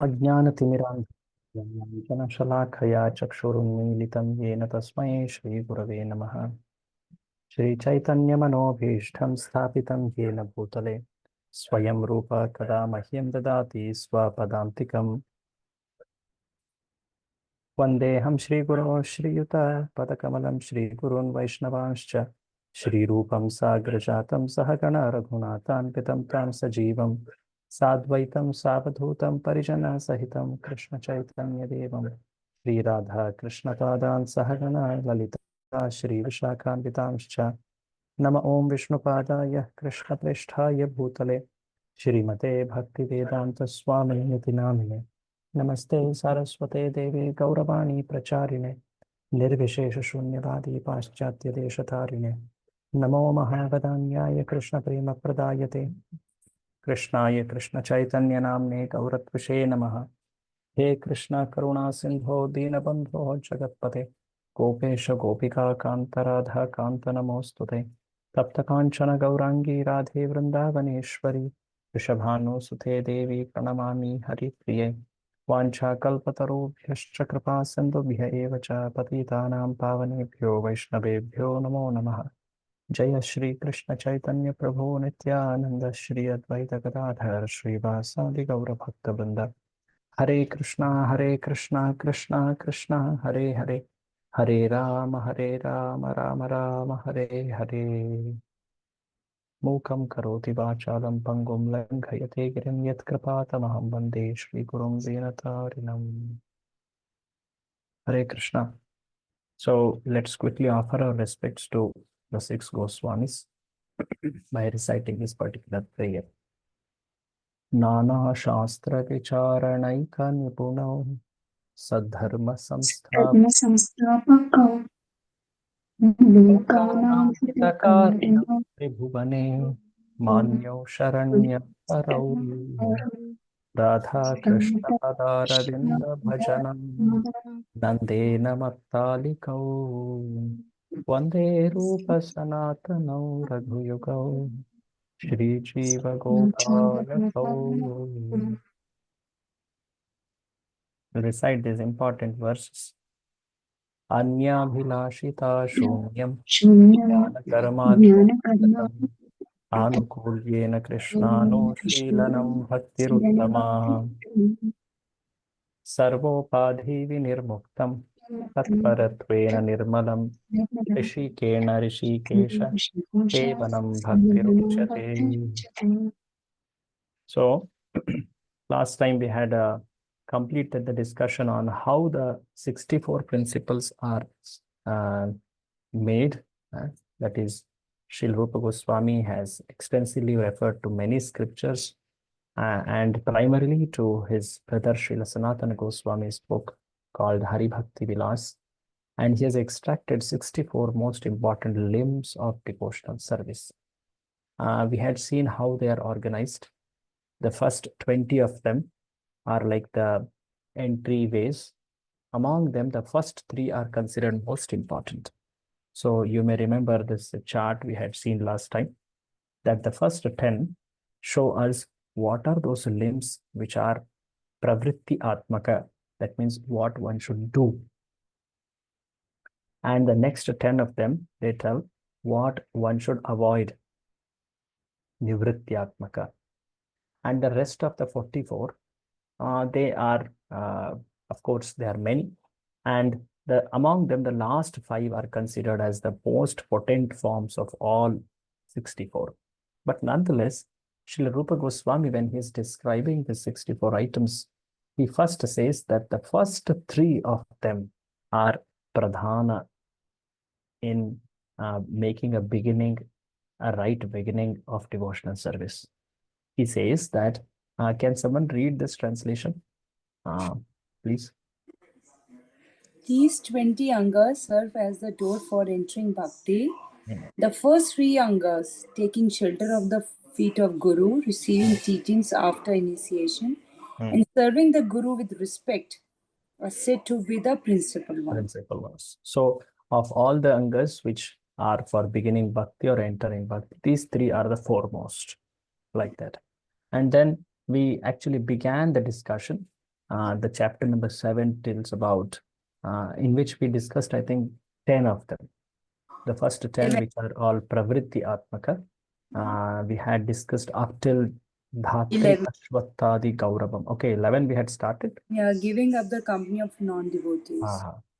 अज्ञानतिमिरान्धकाराय शलाखया चक्षुरुन्मीलितं येन तस्मै श्रीगुरवे नमः। श्रीचैतन्यमनोभीष्टं स्थापितं येन भूतले स्वयं रूप कदा मह्यं ददाति स्वपदान्तिकम्। वन्देऽहं श्रीगुरो श्रीयुतपदकमलं श्रीगुरून् वैष्णवांश्च श्रीरूपं साग्रजातं सहगण रघुनाथान्वितं तं सजीवं साद्वैतं सावधूतं परिजनसहितं कृष्णचैतन्यदेवं श्रीराधा कृष्णपादान् सहगण ललिता श्रीविशाखान्वितांश्च नम ॐ विष्णुपादाय कृष्णप्रेष्ठाय भूतले श्रीमते भक्तिवेदान्तस्वामिनिति नामिने नमस्ते सारस्वते देवे गौरवाणी प्रचारिणे निर्विशेषशून्यवादी पाश्चात्यदेशतारिणे नमो महावदान्याय कृष्णप्रेमप्रदायते कृष्णाय कृष्णचैतन्यनाम्ने गौरत्विषे नमः। हे कृष्ण करुणा सिंधो दीनबन्धो जगत्पते गोपेश गोपिका कांतराधा कांत नमोस्तुते तप्त कांचन गौरांगी राधे वृंदावनेश्वरी वृषभानुसुते देवी प्रणमामि हरिप्रिये वाञ्छाकल्पतरुभ्यश्च कृपा सिन्धुभ्य एव च पतितानां पावनेभ्यो वैष्णवेभ्यो नमो नमः। जय श्री कृष्ण चैतन्य प्रभु नित्यानंद श्री अद्वैत गदाधर श्रीवासादि गौर भक्त वृंद हरे कृष्णा कृष्णा कृष्णा हरे हरे हरे राम राम राम हरे हरे। मूकं करोति वाचालं पङ्गुं लङ्घयते गिरिं यत्कृपातमहं वन्दे श्रीगुरुं दीनतारिणम्। Hare Krishna. So let's quickly offer our respects to the six Goswamis by reciting this particular prayer. Nana Shastra Vicharanaika Nipuno Sadharma Samstha धर्म संस्थापकौ लोकानां Lokanam Hitakarinam हितकारिणौ Tribhuvane Manyo Sharanya Parau Radha Krishna Padaravinda Bhajanam Nandena Mattalikau Vande Rupa Sanatanau Raghuyugau Shri Jiva Gopalakau. Recite these important verses. Anyabhilashita Shunyam शून्यं ज्ञानकर्मा Jnanakarmadhyam Anukulyena Krishnano Shrilanam Bhaktiruttama Sarvopadhi Vinirmuktam Tatparattvena Nirmalam Rishikena Rishikesha Kevalam Bhaktiruchyate. So, last time we had completed the discussion on how the 64 principles are made. That is, Srila Rupa Goswami has extensively referred to many scriptures and primarily to his brother Srila Sanatana Goswami's book called Hari Bhakti Vilas. And he has extracted 64 most important limbs of devotional service. We had seen how they are organized. The first 20 of them are like the entryways. Among them, the first three are considered most important. So you may remember this chart we had seen last time, that the first 10 show us what are those limbs which are pravritti atmaka, that means what one should do. And the next 10 of them, they tell what one should avoid, nivritti atmaka. And the rest of the 44, they are, of course, there are many. And among them, the last 5 are considered as the most potent forms of all 64. But nonetheless, Srila Rupa Goswami, when he is describing the 64 items, he first says that the first 3 of them are pradhana in making a right beginning of devotional service. He says that, can someone read this translation, please? These 20 angas serve as the door for entering bhakti. Yeah. The first 3 angas, taking shelter of the feet of Guru, receiving teachings after initiation, and serving the Guru with respect, are said to be the principal ones. Principal ones. So, of all the angas which are for beginning bhakti or entering bhakti, these 3 are the foremost, like that. And then we actually began the discussion The chapter number 7 tells about, in which we discussed, I think, 10 of them. The first 10, which are all pravritti atmaka. We had discussed up till Dhatri 11. Ashwattadi Gauravam. Okay, 11 we had started. Yeah, giving up the company of non-devotees.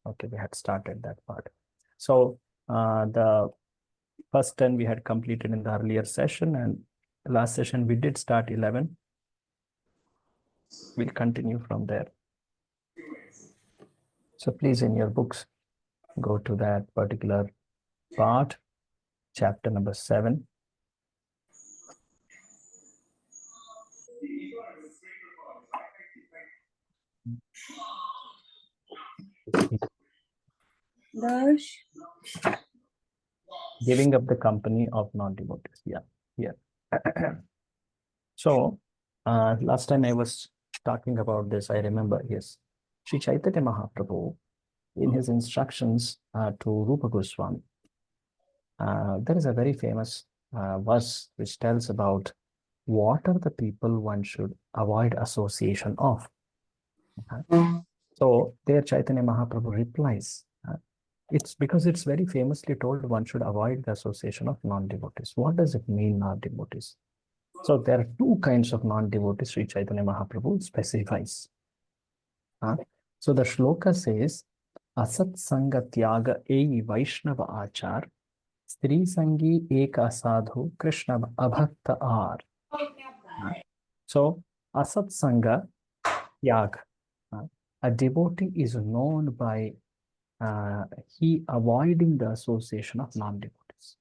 Okay, we had started that part. So the first 10 we had completed in the earlier session, and last session we did start 11. We'll continue from there. So please, in your books, go to that particular part, chapter number 7. Dash. Giving up the company of non-devotees. Yeah. So last time I was talking about this, I remember, yes, Sri Chaitanya Mahaprabhu, in his instructions to Rupa Goswami, there is a very famous verse which tells about what are the people one should avoid association of. So there Chaitanya Mahaprabhu replies, it's because it's very famously told one should avoid the association of non-devotees. What does it mean, non-devotees? So there are two kinds of non-devotees Sri Chaitanya Mahaprabhu specifies. So the shloka says, Asat Sanga Tyaga Ei Vaishnava Achar, Stri Sangi Eka Sadhu Krishna Abhakta Ar. So Asat Sanga Tyaga. A devotee is known by he avoiding the association of non-devotees.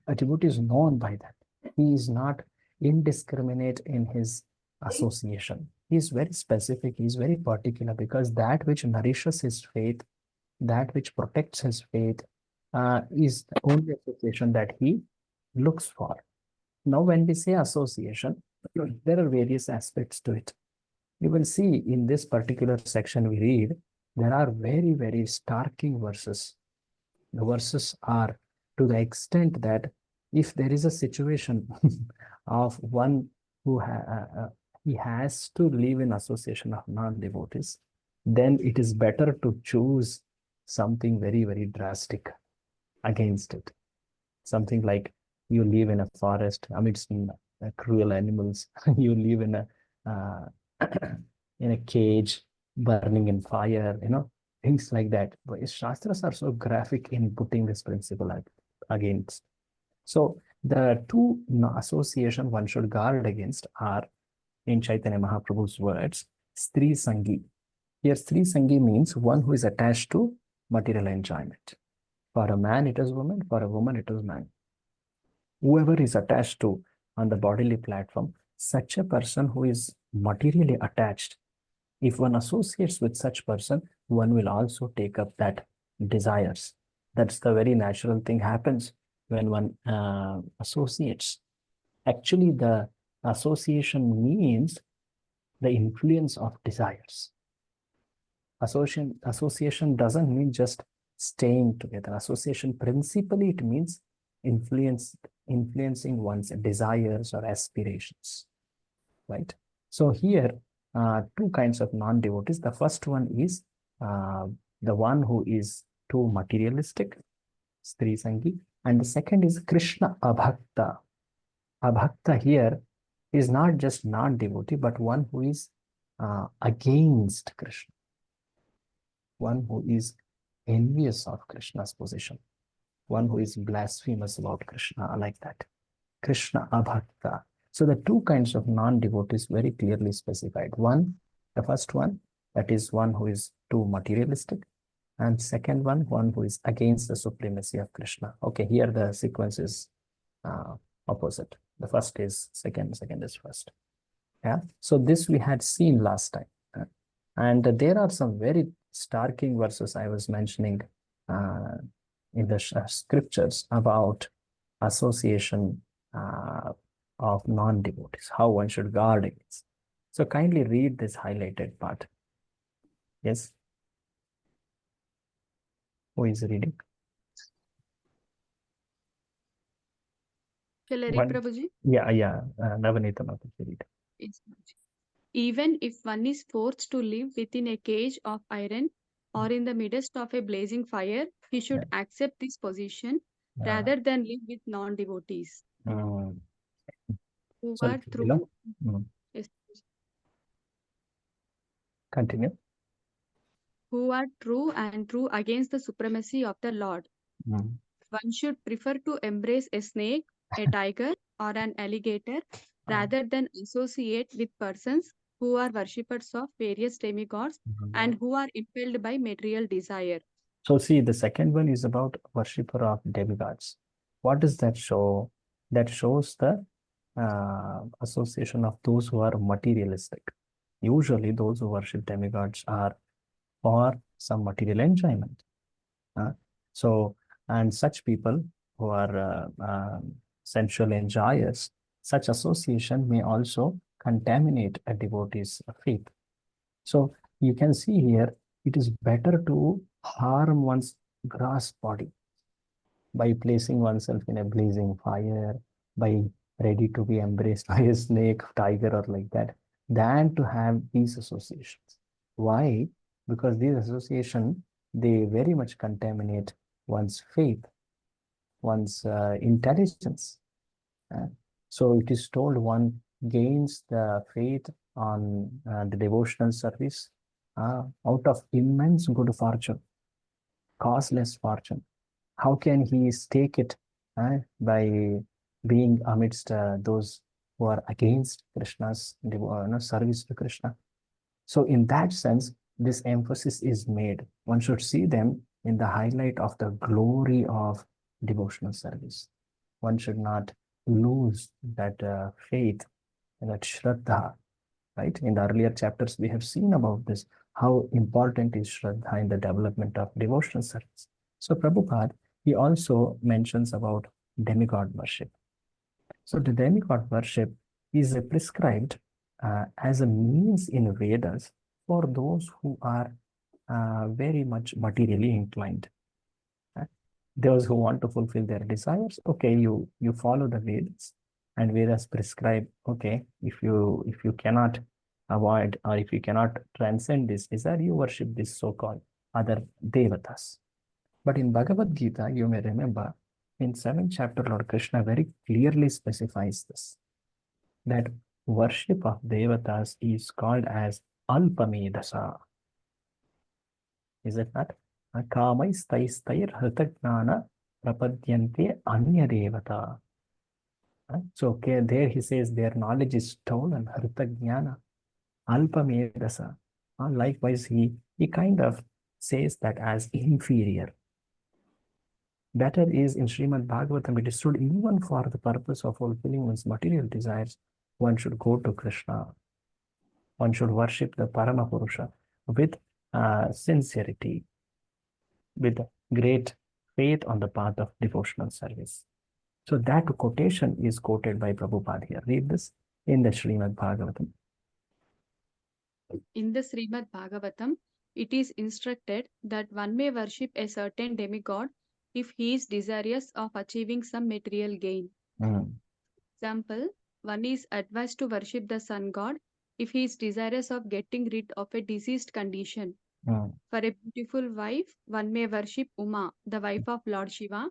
A devotee is known by that. He is not indiscriminate in his association. He is very specific, he is very particular, because that which nourishes his faith, that which protects his faith, is the only association that he looks for. Now, when we say association, there are various aspects to it. You will see in this particular section we read, there are very, very starking verses. The verses are to the extent that if there is a situation of one who he has to live in association of non-devotees, then it is better to choose something very, very drastic against it. Something like you live in a forest amidst cruel animals, you live in a in a cage burning in fire, things like that. But Shastras are so graphic in putting this principle against. So the two association one should guard against are, in Chaitanya Mahaprabhu's words, Stri Sangi. Here, Stri Sangi means one who is attached to material enjoyment. For a man, it is woman. For a woman, it is man. Whoever is attached to on the bodily platform, such a person who is materially attached, if one associates with such person, one will also take up that desires. That's the very natural thing happens when one associates. Actually, the association means the influence of desires. Association doesn't mean just staying together. Association principally it means influencing one's desires or aspirations, right? So here, two kinds of non-devotees. The first one is the one who is too materialistic, Stri Sangi, and the second is Krishna Abhakta. Abhakta here is not just non-devotee, but one who is against Krishna, one who is envious of Krishna's position, one who is blasphemous about Krishna, like that. Krishna Abhakta. So the two kinds of non-devotees very clearly specified. One, the first one, that is one who is too materialistic, and second one who is against the supremacy of Krishna. Okay, here the sequence is opposite. The first is second is first. Yeah. So this we had seen last time, and there are some very starking verses I was mentioning in the scriptures about association of non-devotees, how one should guard against. So kindly read this highlighted part. Yes. Who is reading? Shall I read, Prabhuji? Yeah. Navanita Mataji read. Yes. Even if one is forced to live within a cage of iron or in the midst of a blazing fire, he should accept this position Yeah. rather than live with non devotees Mm. who So, are through. Yes, continue. who are true and true against the supremacy of the Lord. Mm. One should prefer to embrace a snake, a tiger, or an alligator Ah. rather than associate with persons who are worshippers of various demigods and who are impelled by material desire. So see, the second one is about worshipper of demigods. What does that show? That shows the association of those who are materialistic. Usually, those who worship demigods are for some material enjoyment. Uh, so, and such people who are sensual enjoyers, such association may also contaminate a devotee's faith. So you can see here, it is better to harm one's grass body by placing oneself in a blazing fire, by ready to be embraced by a snake, tiger, or like that, than to have these associations. Why? Because these associations, they very much contaminate one's faith, one's intelligence. Uh, so it is told one gains the faith on the devotional service out of immense good fortune, causeless fortune. How can he stake it by being amidst those who are against Krishna's service to Krishna? So in that sense, this emphasis is made. One should see them in the highlight of the glory of devotional service. One should not lose that faith, that shraddha, right? In the earlier chapters, we have seen about this, how important is shraddha in the development of devotional service. So Prabhupada, he also mentions about demigod worship. So the demigod worship is prescribed as a means in Vedas for those who are very much materially inclined. Those who want to fulfill their desires, okay, you follow the Vedas, and Vedas prescribe, okay, if you cannot avoid or if you cannot transcend this desire, you worship this so-called other devatas. But in Bhagavad Gita, you may remember, in 7th chapter, Lord Krishna very clearly specifies this, that worship of devatas is called as alpamedasa. Is it not? Kamaistair hritagna prapadyante anya devata. So okay, there he says their knowledge is stolen, hritagna, alpamedasa. Likewise, he kind of says that as inferior. Better is in Srimad Bhagavatam, it is told even for the purpose of fulfilling one's material desires, one should go to Krishna. One should worship the Parama Purusha with sincerity, with great faith on the path of devotional service. So that quotation is quoted by Prabhupada here. Read this in the Srimad Bhagavatam. In the Srimad Bhagavatam, it is instructed that one may worship a certain demigod if he is desirous of achieving some material gain. Mm. Example, one is advised to worship the sun god if he is desirous of getting rid of a diseased condition. Mm. For a beautiful wife, one may worship Uma, the wife of Lord Shiva,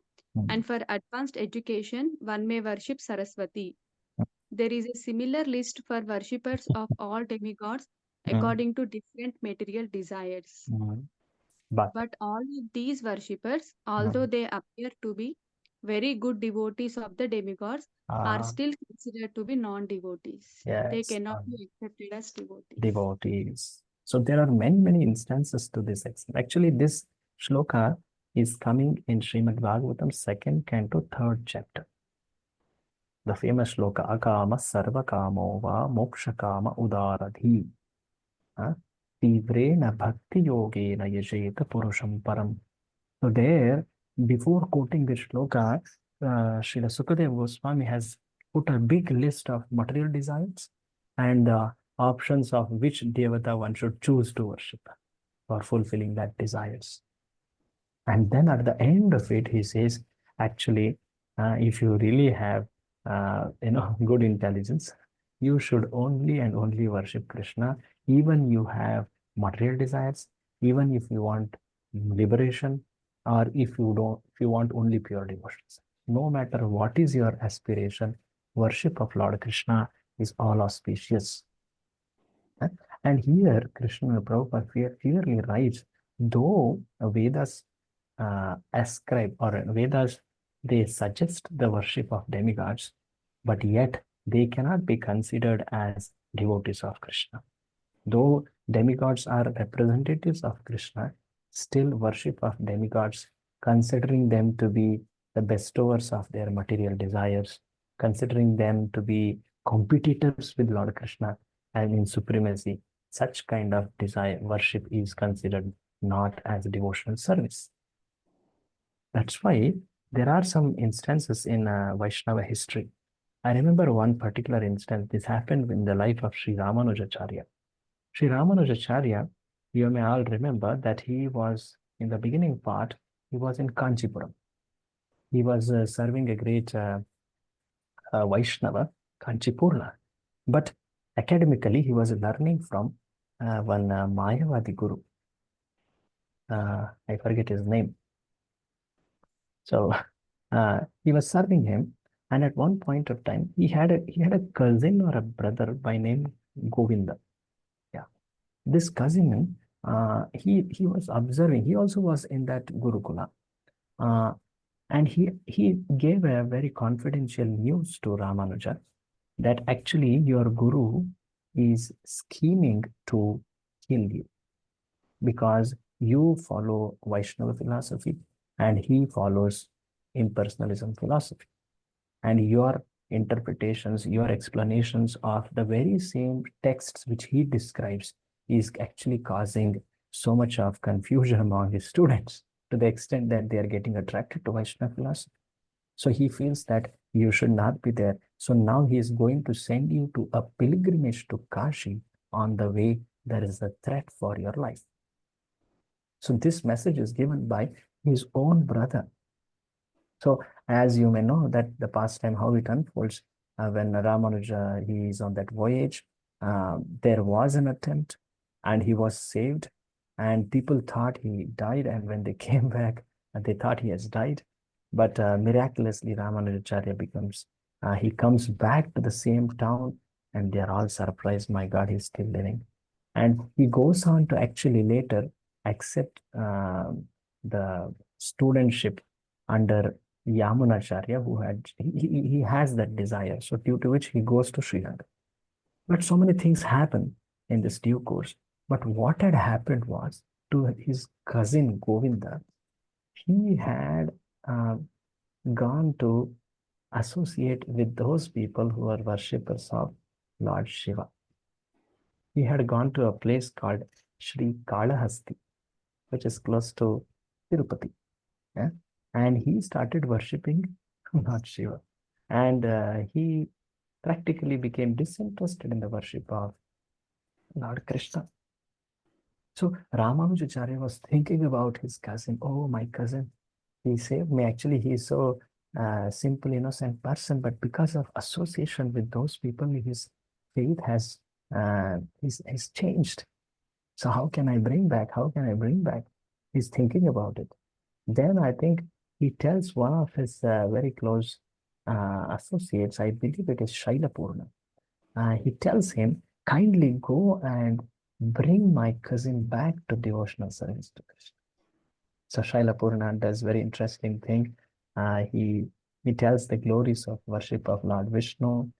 and for advanced education, one may worship Saraswati. There is a similar list for worshippers of all demigods according to different material desires. But all of these worshippers, although they appear to be very good devotees of the demigods, are still considered to be non-devotees. They Yes, cannot be accepted as devotees. devotees. So there are many instances to this extent. Actually, this shloka is coming in Srimad Bhagavatam, 2nd canto, 3rd chapter. The famous shloka, Akama Sarva Kamo Va Moksha Kama Udaradhi. Tivrena Bhakti Yogena Yajeta Purusham Param. So there, before quoting this shloka, Srila Sukadeva Goswami has put a big list of material desires and the options of which devata one should choose to worship for fulfilling that desires. And then at the end of it, he says, actually, if you really have, good intelligence, You should only and only worship Krishna, even you have material desires, even if you want liberation, or if you want only pure devotions. No matter what is your aspiration, worship of Lord Krishna is all auspicious. And here Krishna Prabhupada clearly writes, though Vedas ascribe, or Vedas, they suggest the worship of demigods, but yet they cannot be considered as devotees of Krishna. Though demigods are representatives of Krishna, still worship of demigods, considering them to be the bestowers of their material desires, considering them to be competitors with Lord Krishna and in supremacy, such kind of desire worship is considered not as devotional service. That's why there are some instances in Vaishnava history. I remember one particular instance. This happened in the life of Sri Ramanujacharya. Sri Ramanujacharya, you may all remember that he was, in the beginning part, he was in Kanchipuram. He was serving a great Vaishnava, Kanchipurna. But academically, he was learning from one Mayavadi guru. I forget his name. So he was serving him, and at one point of time, he had a cousin or a brother by name Govinda. Yeah, this cousin, he was observing. He also was in that Gurukula, and he gave a very confidential news to Ramanuja that actually your guru is scheming to kill you because you follow Vaishnava philosophy and he follows impersonalism philosophy. And your interpretations, your explanations of the very same texts which he describes is actually causing so much of confusion among his students to the extent that they are getting attracted to Vaishnava philosophy. So he feels that you should not be there. So now he is going to send you to a pilgrimage to Kashi. On the way, there is a threat for your life. So this message is given by his own brother. So as you may know that the pastime, how it unfolds, when Ramanuja, he is on that voyage, there was an attempt and he was saved and people thought he died. And when they came back, they thought he has died. But miraculously, Ramanujacharya he comes back to the same town and they are all surprised, my God, he's still living. And he goes on to actually later accept the studentship under Yamunacharya, who he has that desire. So due to which he goes to Sri Lanka. But so many things happen in this due course. But what had happened was to his cousin Govinda, he had gone to associate with those people who are worshippers of Lord Shiva. He had gone to a place called Sri Kalahasti, which is close to Tirupati. Yeah? And he started worshipping Lord Shiva. And he practically became disinterested in the worship of Lord Krishna. So Ramanujacharya was thinking about his cousin. Oh, my cousin, he saved me. Actually, he is so simple, innocent person, but because of association with those people, his faith has is changed. So how can I bring back? How can I bring back? He's thinking about it. Then I think he tells one of his very close associates, I believe it is Shailapurna. He tells him, kindly go and bring my cousin back to devotional service to Krishna. So Shailapurna does very interesting thing. He tells the glories of worship of Lord Vishnu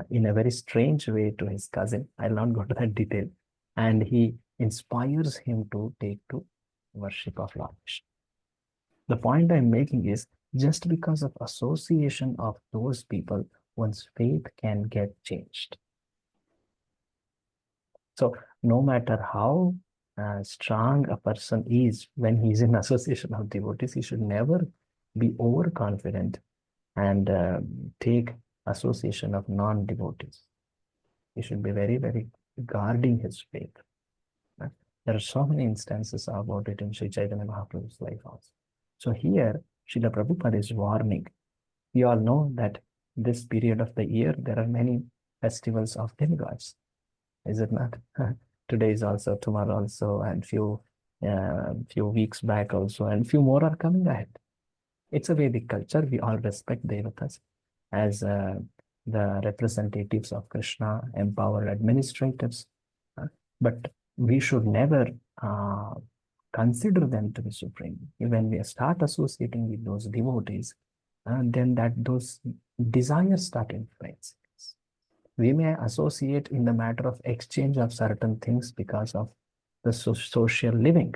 in a very strange way to his cousin. I'll not go to that detail. And he inspires him to take to worship of Lord Vishnu. The point I'm making is just because of association of those people, one's faith can get changed. So no matter how strong a person is when he's in association of devotees, he should never be overconfident and take association of non-devotees. He should be very, very guarding his faith. There are so many instances about it in Sri Chaitanya Mahaprabhu's life also. So here, Srila Prabhupada is warning. We all know that this period of the year, there are many festivals of demigods, is it not? Today is also, tomorrow also, and few weeks back also, and few more are coming ahead. It's a Vedic culture. We all respect devatas as the representatives of Krishna, empowered administrators. But we should never consider them to be supreme. When we start associating with those devotees, then those desires start influencing us. We may associate in the matter of exchange of certain things because of the social living.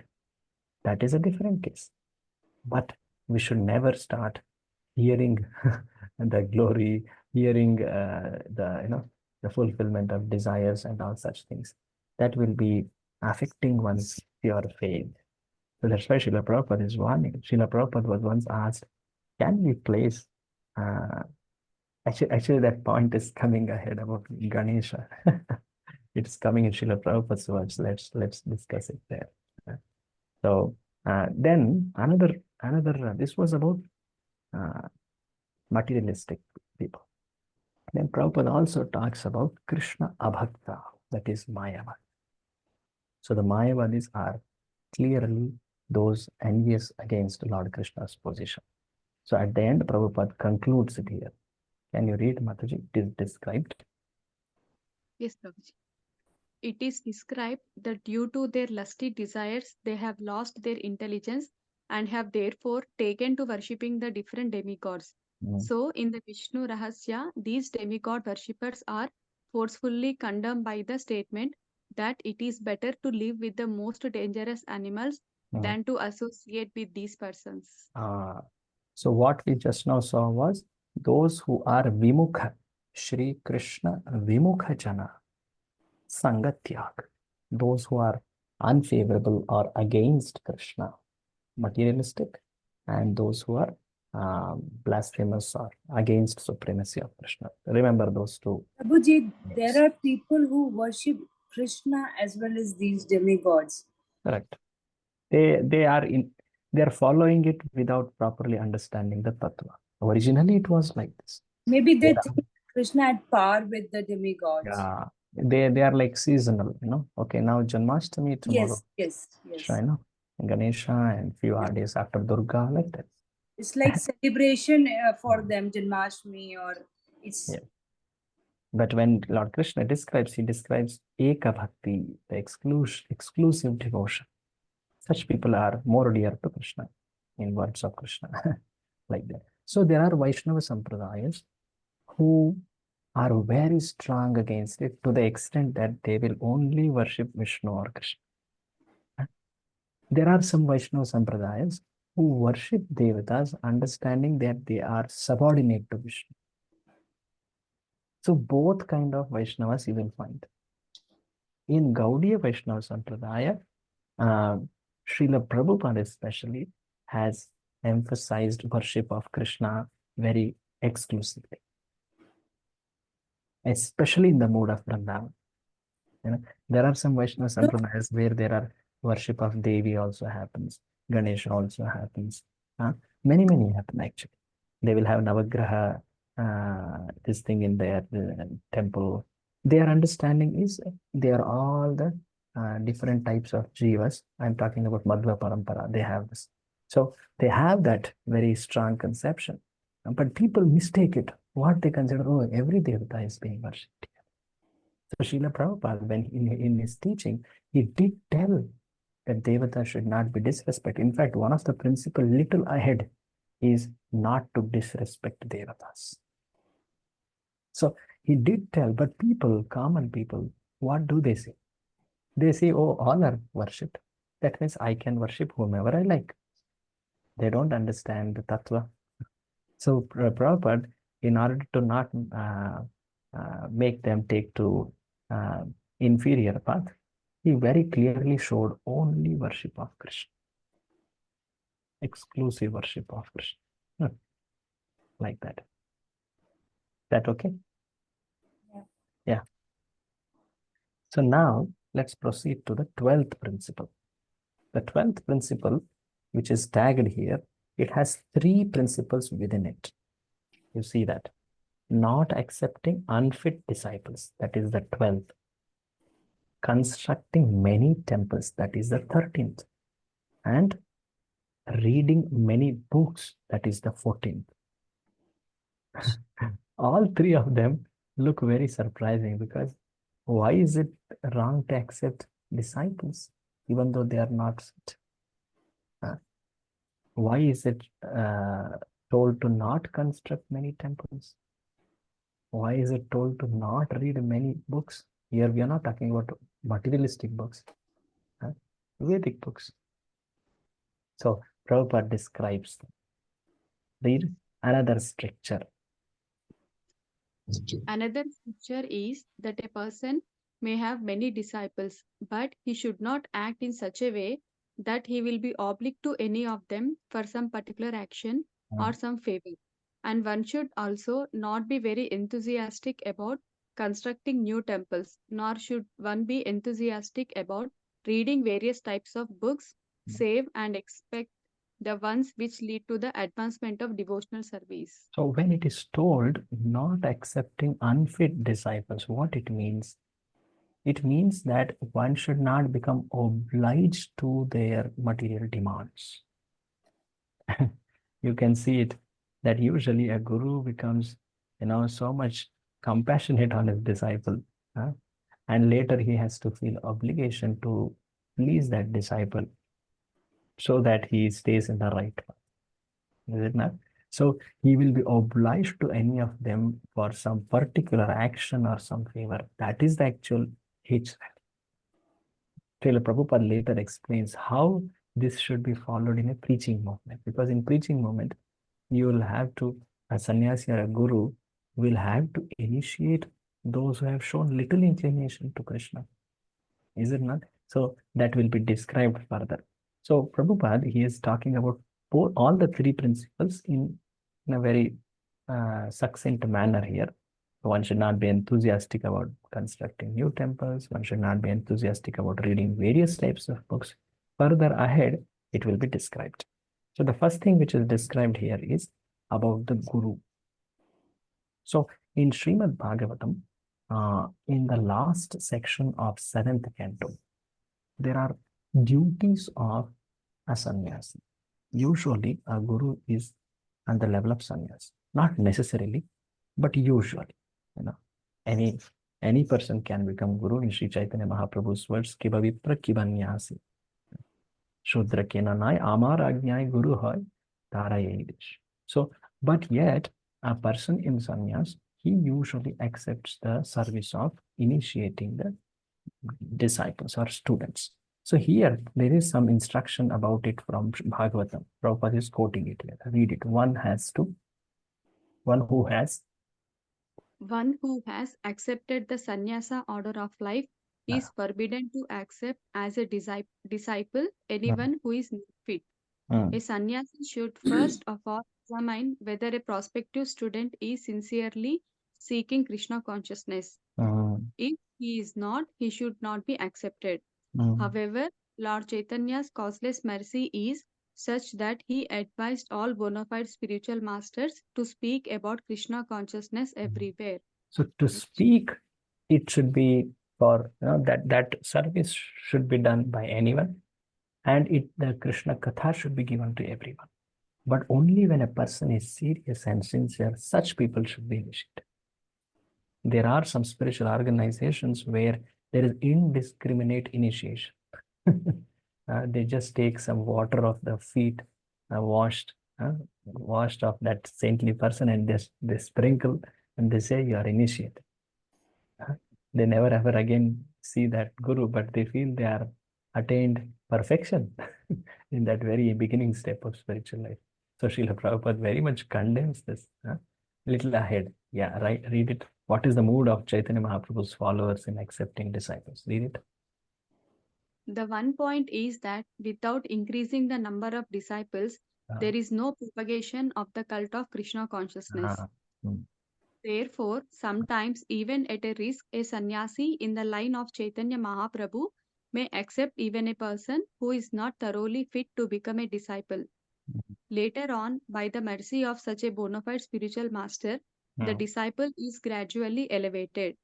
That is a different case. But we should never start hearing the glory, hearing the fulfillment of desires and all such things. That will be affecting one's pure faith. So that's why Srila Prabhupada is warning. Srila Prabhupada was once asked, can we place actually that point is coming ahead about Ganesha. It's coming in Srila Prabhupada's words. Let's discuss it there. So then another this was about materialistic people. Then Prabhupada also talks about Krishna Abhakta, that is Mayavad. So the Mayavadis are clearly those envious against Lord Krishna's position. So at the end, Prabhupada concludes it here. Can you read, Mataji? It is described. Yes, Prabhuji. It is described that due to their lusty desires, they have lost their intelligence and have therefore taken to worshipping the different demigods. So, in the Vishnu Rahasya, these demigod worshippers are forcefully condemned by the statement that it is better to live with the most dangerous animals than to associate with these persons. So what we just now saw was those who are Vimukha, Shri Krishna Vimukha Jana, Sangatyak, those who are unfavorable or against Krishna, materialistic, and those who are blasphemous or against supremacy of Krishna. Remember those two. Prabhuji, there are people who worship Krishna as well as these demigods. Correct. They are following it without properly understanding the tattva. Originally, it was like this. Maybe they think Krishna at par with the demigods. Yeah, they are like seasonal, Okay, now Janmashtami tomorrow. Yes. Ganesha and few days after Durga, like that. It's like celebration for them, Janmashtami, or it's. Yeah. But when Lord Krishna describes, he describes Eka Bhakti, the exclusive devotion. Such people are more dear to Krishna, in words of Krishna, like that. So there are Vaishnava Sampradayas who are very strong against it to the extent that they will only worship Vishnu or Krishna. There are some Vaishnava Sampradayas who worship Devatas, understanding that they are subordinate to Vishnu. So both kind of Vaishnavas you will find. In Gaudiya Vaishnava Sampradaya, Srila Prabhupada especially has emphasized worship of Krishna very exclusively, especially in the mode of Vrindavan. There are some Vaishnava Sampradayas where there are worship of Devi also happens, Ganesha also happens. Many happen actually. They will have Navagraha, this thing in their temple. Their understanding is they are all the different types of jivas. I'm talking about Madhva Parampara. They have this. So they have that very strong conception. But people mistake it. What they consider, oh, every devata is being worshipped. So Srila Prabhupada, when in his teaching, he did tell that devata should not be disrespected. In fact, one of the principles little ahead is not to disrespect devatas. So he did tell, but people, common people, what do they say? They say, oh, all are worshipped. That means I can worship whomever I like. They don't understand the tattva. So Prabhupada, in order to not make them take to inferior path, he very clearly showed only worship of Krishna. Exclusive worship of Krishna. Like that. That okay? Yeah. So now let's proceed to the 12th principle. The 12th principle, which is tagged here, it has 3 principles within it. You see that. not accepting unfit disciples, that is the 12th, constructing many temples, that is the 13th, and reading many books, that is the 14th. All three of them look very surprising, because why is it wrong to accept disciples even though they are not fit? Why is it told to not construct many temples? Why is it told to not read many books? Here we are not talking about materialistic books, Vedic books. So Prabhupada describes them. Read another stricture. Another feature is that a person may have many disciples, but he should not act in such a way that he will be obliged to any of them for some particular action or some favor. And one should also not be very enthusiastic about constructing new temples, nor should one be enthusiastic about reading various types of books, save and expect the ones which lead to the advancement of devotional service. So when it is told not accepting unfit disciples, what it means? It means that one should not become obliged to their material demands. You can see it that usually a guru becomes, so much compassionate on his disciple, and later he has to feel obligation to please that disciple so that he stays in the right path. Is it not? So he will be obliged to any of them for some particular action or some favor. That is the actual hitch. Srila Prabhupada later explains how this should be followed in a preaching movement. Because in preaching movement, you will have to, a sannyasi or a guru will have to initiate those who have shown little inclination to Krishna. Is it not? So that will be described further. So Prabhupada, he is talking about all the three principles in a very succinct manner here. One should not be enthusiastic about constructing new temples. One should not be enthusiastic about reading various types of books. Further ahead, it will be described. So the first thing which is described here is about the guru. So in Srimad Bhagavatam, in the last section of 7th canto, there are duties of a sannyasi. Usually, a guru is on the level of sannyasi. Not necessarily, but usually, any person can become guru. In Sri Chaitanya Mahaprabhu's words, "Kiba vipra kiba nyasi." Shudra ke nanai amar ajnai guru hoy taraye dish. So, but yet, a person in sannyas, he usually accepts the service of initiating the disciples or students. So here there is some instruction about it from Bhagavatam. Prabhupada is quoting it here. Read it. One who has accepted the sannyasa order of life is forbidden to accept as a disciple anyone who is not fit. A sannyasi should first of all examine whether a prospective student is sincerely seeking Krishna consciousness. If he is not, he should not be accepted. However, Lord Chaitanya's causeless mercy is such that he advised all bona fide spiritual masters to speak about Krishna consciousness everywhere. So to speak, it should be for that service should be done by anyone, and the Krishna Katha should be given to everyone. But only when a person is serious and sincere, such people should be initiated. There are some spiritual organizations where there is indiscriminate initiation. They just take some water of the feet, washed of that saintly person, and they sprinkle and they say you are initiated. They never ever again see that guru, but they feel they are attained perfection in that very beginning step of spiritual life. So Srila Prabhupada very much condemns this. Little ahead. Yeah, right. Read it. What is the mood of Chaitanya Mahaprabhu's followers in accepting disciples? Read it. The one point is that without increasing the number of disciples, there is no propagation of the cult of Krishna consciousness. Therefore, sometimes even at a risk, a sannyasi in the line of Chaitanya Mahaprabhu may accept even a person who is not thoroughly fit to become a disciple. Later on, by the mercy of such a bona fide spiritual master, the disciple is gradually elevated.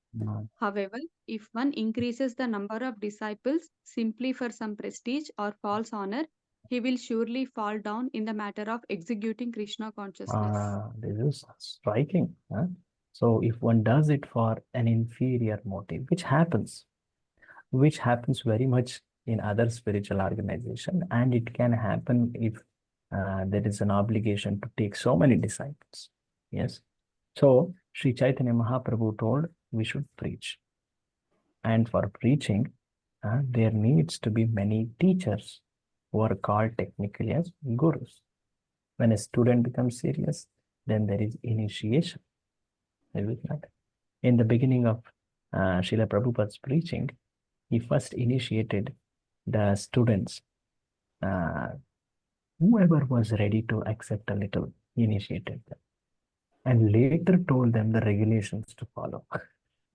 However, if one increases the number of disciples simply for some prestige or false honor, he will surely fall down in the matter of executing Krishna consciousness. This is striking. So if one does it for an inferior motive, which happens very much in other spiritual organization, and it can happen if there is an obligation to take so many disciples. Yes. So Sri Chaitanya Mahaprabhu told we should preach. And for preaching, there needs to be many teachers who are called technically as gurus. When a student becomes serious, then there is initiation. In the beginning of Srila Prabhupada's preaching, he first initiated the students. Whoever was ready to accept a little, he initiated them. And later told them the regulations to follow.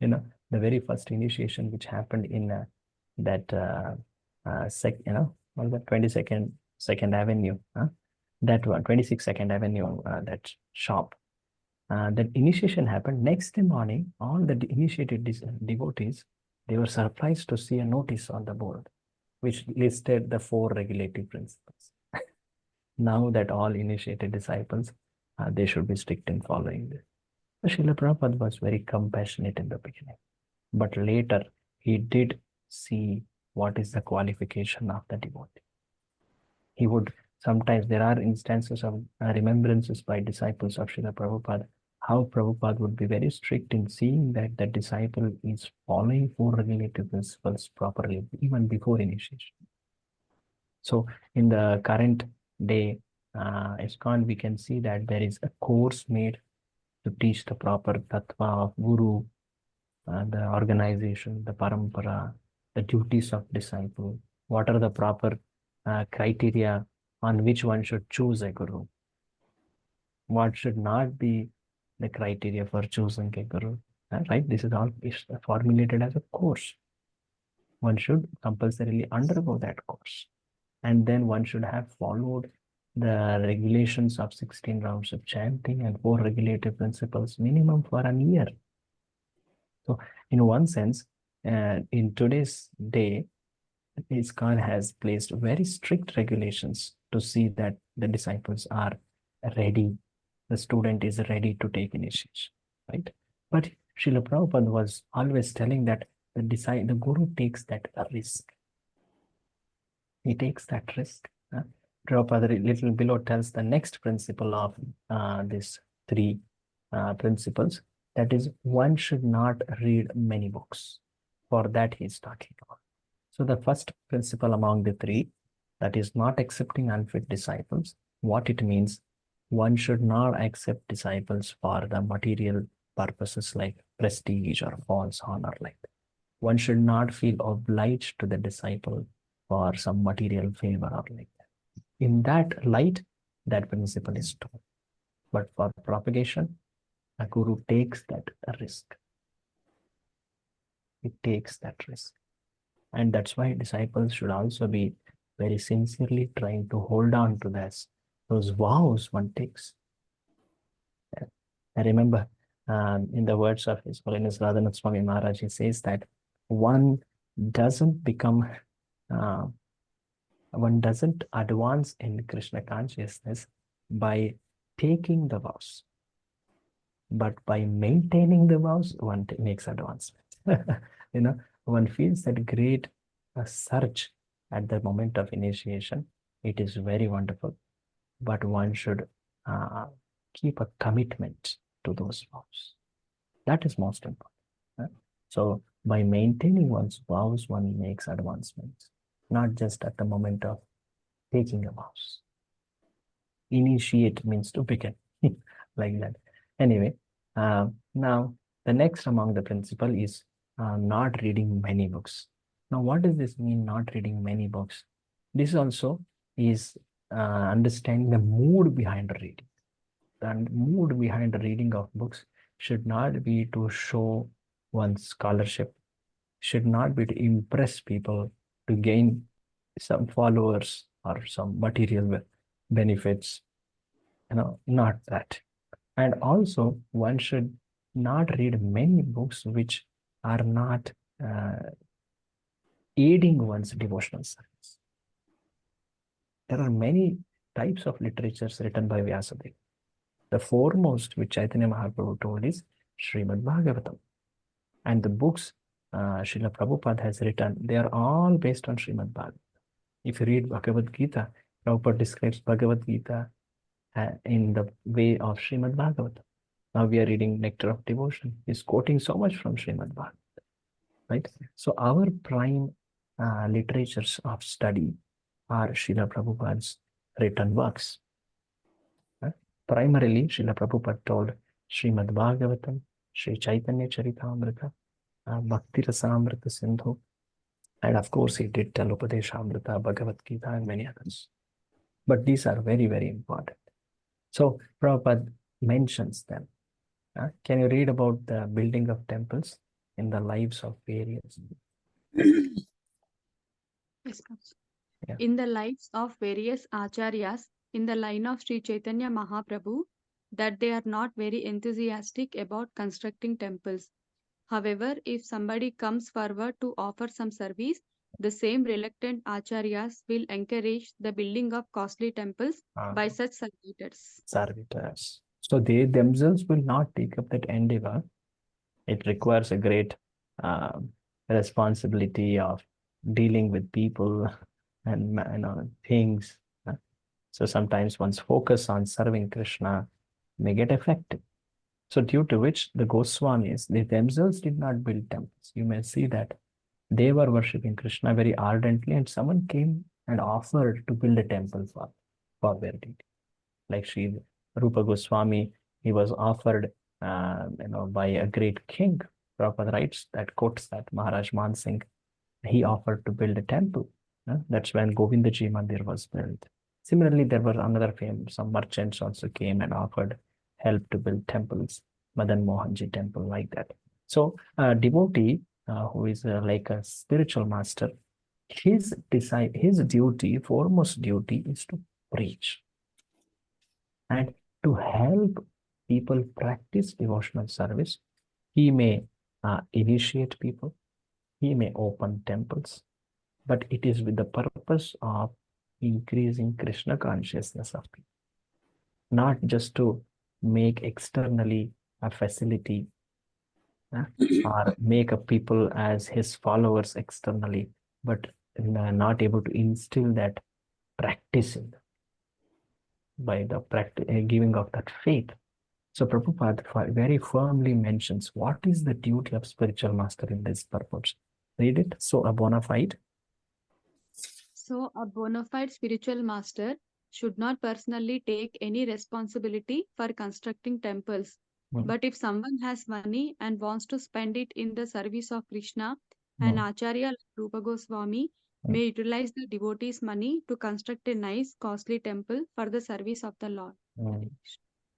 The very first initiation which happened in that on the 22nd Second Avenue, that one, 26 Second Avenue, that shop. That initiation happened. Next day morning, all the initiated devotees, they were surprised to see a notice on the board, which listed the 4 regulative principles. Now that all initiated disciples, they should be strict in following this. Srila Prabhupada was very compassionate in the beginning, but later he did see what is the qualification of the devotee. He would sometimes, there are instances of remembrances by disciples of Srila Prabhupada, how Prabhupada would be very strict in seeing that the disciple is following 4 regulative principles properly, even before initiation. So in the current day, ISKCON, we can see that there is a course made to teach the proper tattva of guru, the organization, the parampara, the duties of disciple, what are the proper criteria on which one should choose a guru, what should not be the criteria for choosing a guru, right? This is all formulated as a course. One should compulsorily undergo that course, and then one should have followed the regulations of 16 rounds of chanting and 4 regulative principles minimum for a year. So in one sense, in today's day, ISKCON has placed very strict regulations to see that the disciples are ready, the student is ready to take initiation, right? But Srila Prabhupada was always telling that the guru takes that risk. He takes that risk. Prabhupada little below tells the next principle of these 3 principles, that is, one should not read many books. For that he is talking about. So the first principle among the 3, that is not accepting unfit disciples. What it means, one should not accept disciples for the material purposes like prestige or false honor like that. One should not feel obliged to the disciple for some material favor or like that. In that light, that principle is taught. But for propagation, a guru takes that risk. He takes that risk. And that's why disciples should also be very sincerely trying to hold on to those vows one takes. I remember in the words of His Holiness Radhanath Swami Maharaj, he says that one doesn't advance in Krishna consciousness by taking the vows, but by maintaining the vows, one makes advancement. One feels that great surge at the moment of initiation. It is very wonderful, but one should keep a commitment to those vows. That is most important. So by maintaining one's vows, one makes advancements, not just at the moment of taking a vows. Initiate means to begin, like that. Anyway, now the next among the principle is not reading many books. Now, what does this mean, not reading many books? This also is understanding the mood behind reading. The mood behind the reading of books should not be to show one's scholarship, should not be to impress people, to gain some followers or some material benefits. Not that. And also, one should not read many books which are not aiding one's devotional service. There are many types of literatures written by Vyasadeva. The foremost, which Chaitanya Mahaprabhu told, is Srimad Bhagavatam. And the books Srila Prabhupada has written, they are all based on Srimad Bhagavatam. If you read Bhagavad Gita, Prabhupada describes Bhagavad Gita in the way of Srimad Bhagavatam. Now we are reading Nectar of Devotion. He's quoting so much from Srimad Bhagavatam, right? So our prime literatures of study are Srila Prabhupada's written works. Primarily, Srila Prabhupada told Srimad Bhagavatam, Sri Chaitanya Charitamrita, Bhakti Rasamrita Sindhu, and of course he did tell Upadeshamrita, Bhagavad Gita, and many others. But these are very, very important. So Prabhupada mentions them. Can you read about the building of temples in the lives of various? Yes, Master. Yeah. In the lives of various acharyas in the line of Sri Chaitanya Mahaprabhu, that they are not very enthusiastic about constructing temples. However, if somebody comes forward to offer some service, the same reluctant acharyas will encourage the building of costly temples by such servitors. So they themselves will not take up that endeavor. It requires a great responsibility of dealing with people and things. So sometimes one's focus on serving Krishna may get affected. So due to which the Goswamis, they themselves did not build temples. You may see that they were worshipping Krishna very ardently, and someone came and offered to build a temple for their deity. Like Sri Rupa Goswami, he was offered by a great king. Prabhupada writes that, quotes that Maharaj Man Singh, he offered to build a temple. That's when Govindaji Mandir was built. Similarly, there were another some merchants also came and offered help to build temples, Madan Mohanji temple, like that. So a devotee who is like a spiritual master, his duty, foremost duty, is to preach and to help people practice devotional service. He may initiate people, he may open temples, but it is with the purpose of increasing Krishna consciousness of people, not just to make externally a facility or make a people as his followers externally, but not able to instill that practice in them by the giving of that faith. So Prabhupada very firmly mentions what is the duty of spiritual master in this purpose. Read it. So a bona fide. So, a bona fide spiritual master should not personally take any responsibility for constructing temples. But if someone has money and wants to spend it in the service of Krishna, an Acharya like Rupa Goswami may utilize the devotees' money to construct a nice, costly temple for the service of the Lord.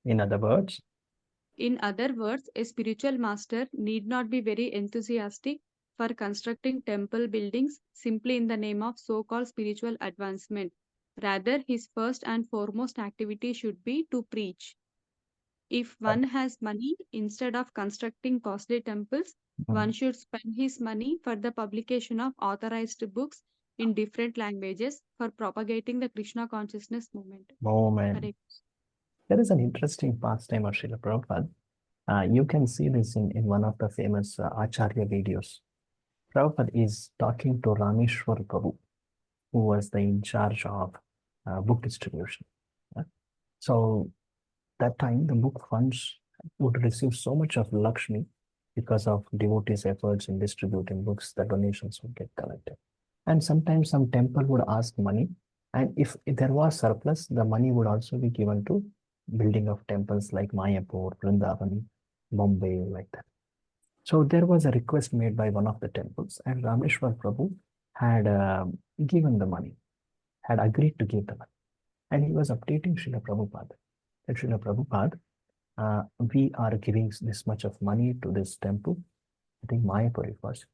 In other words, a spiritual master need not be very enthusiastic for constructing temple buildings simply in the name of so-called spiritual advancement. Rather, his first and foremost activity should be to preach. If one has money, instead of constructing costly temples, one should spend his money for the publication of authorized books in different languages for propagating the Krishna consciousness movement. There is an interesting pastime of Srila Prabhupada. You can see this in one of the famous Acharya videos. Prabhupada is talking to Rameshwar Prabhu, who was the in charge of book distribution. So that time the book funds would receive so much of Lakshmi because of devotees' efforts in distributing books, the donations would get collected. And sometimes some temple would ask money, and if there was surplus, the money would also be given to building of temples like Mayapur, Vrindavan, Bombay, like that. So there was a request made by one of the temples, and Rameshwar Prabhu had given the money, had agreed to give the money. And he was updating Srila Prabhupada. That Srila Prabhupada, we are giving this much of money to this temple, I think Mayapur it was,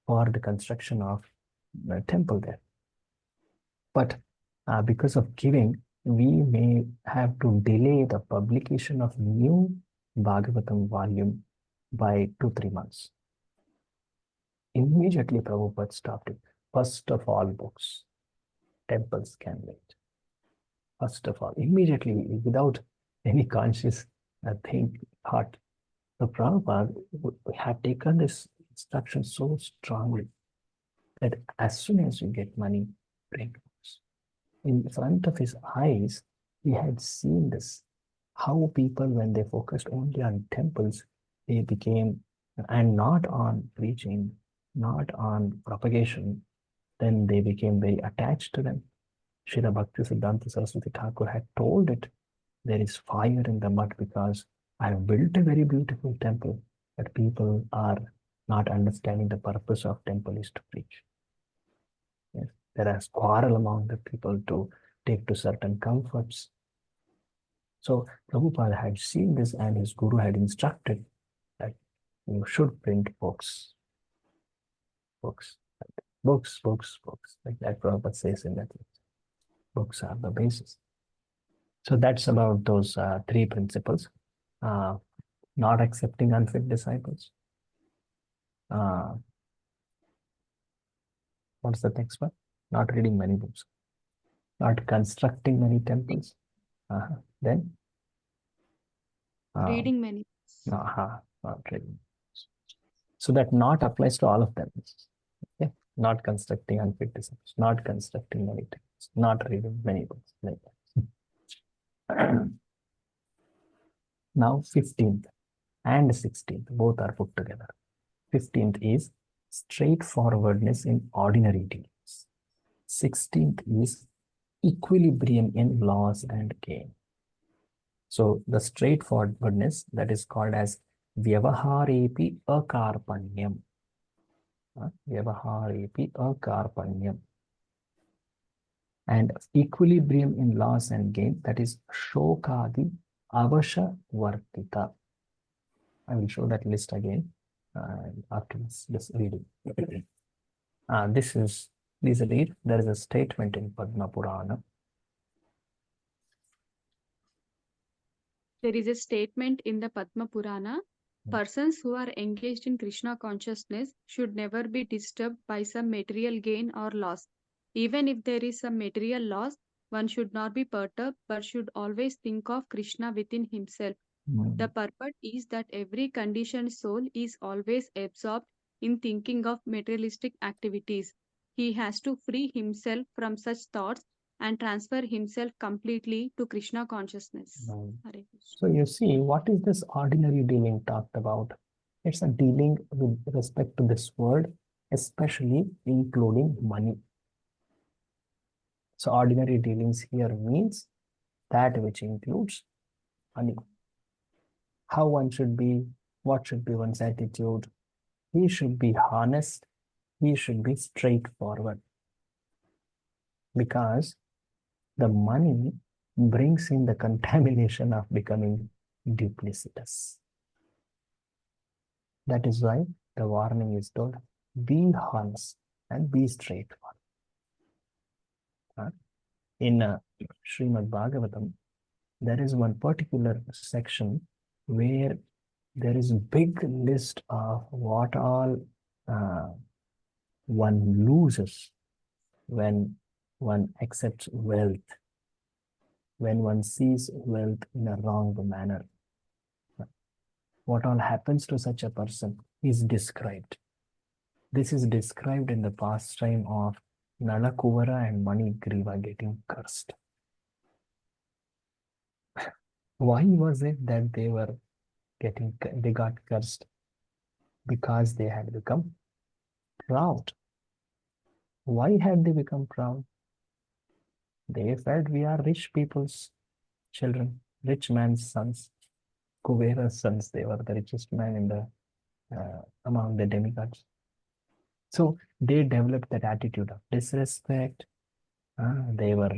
for the construction of the temple there. But because of giving, we may have to delay the publication of new Bhagavatam volume by 2-3 months. Immediately Prabhupada stopped it. First of all books, temples can wait. First of all, immediately, without any conscious thought, the Prabhupada had taken this instruction so strongly that as soon as you get money, bring books. In front of his eyes, he had seen this, how people, when they focused only on temples, they became, and not on preaching, not on propagation, then they became very attached to them. Srila Bhaktisiddhanta Saraswati Thakur had told it, there is fire in the mud because I have built a very beautiful temple, but people are not understanding the purpose of temple is to preach. Yes. There is quarrel among the people to take to certain comforts. So Prabhupada had seen this and his guru had instructed that you should print books. Books. Books, books, books. Like that Prabhupada says in that. Books are the basis. So that's about those 3 principles. Not accepting unfit disciples. What's the next one? Not reading many books. Not constructing many temples. Then? Reading many books. Not reading. So that not applies to all of them. Okay? Not constructing unfit disciples. Not constructing many temples. Not reading many books. Like that. Now 15th and 16th, both are put together. 15th is straightforwardness in ordinary dealings. 16th is equilibrium in loss and gain. So the straightforwardness, that is called as vyavaharepi akarpanyam. Vyavaharepi akarpanyam. And equilibrium in loss and gain, that is shokadi avasha vartita. I will show that list again after this reading. Please read. There is a statement in Padma Purana. There is a statement in the Padma Purana. Persons who are engaged in Krishna consciousness should never be disturbed by some material gain or loss. Even if there is some material loss, one should not be perturbed but should always think of Krishna within himself. The purport is that every conditioned soul is always absorbed in thinking of materialistic activities. He has to free himself from such thoughts and transfer himself completely to Krishna consciousness. So you see, what is this ordinary dealing talked about? It's a dealing with respect to this world, especially including money. So ordinary dealings here means that which includes money. How one should be, what should be one's attitude. He should be honest. He should be straightforward. Because the money brings in the contamination of becoming duplicitous. That is why the warning is told, be honest and be straightforward. In Srimad Bhagavatam, there is one particular section where there is a big list of what all one loses when one accepts wealth, when one sees wealth in a wrong manner. What all happens to such a person is described. This is described in the pastime of Nalakuvara and Manigriva getting cursed. Why was it that they got cursed? Because they had become proud. Why had they become proud? They felt we are rich people's children, rich man's sons, Kuvera's sons. They were the richest man in the among the demigods. So they developed that attitude of disrespect. They were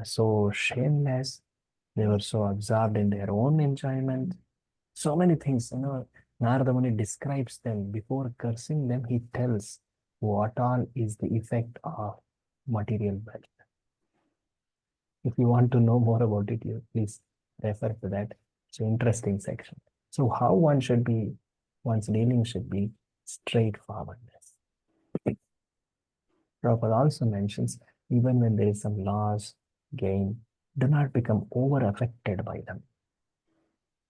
so shameless. They were so absorbed in their own enjoyment. So many things, Narada Muni describes them. Before cursing them, he tells what all is the effect of material wealth. If you want to know more about it, you please refer to that. It's an interesting section. So how one's dealing should be straightforwardness. Prabhupada also mentions, even when there is some loss, gain, do not become over affected by them.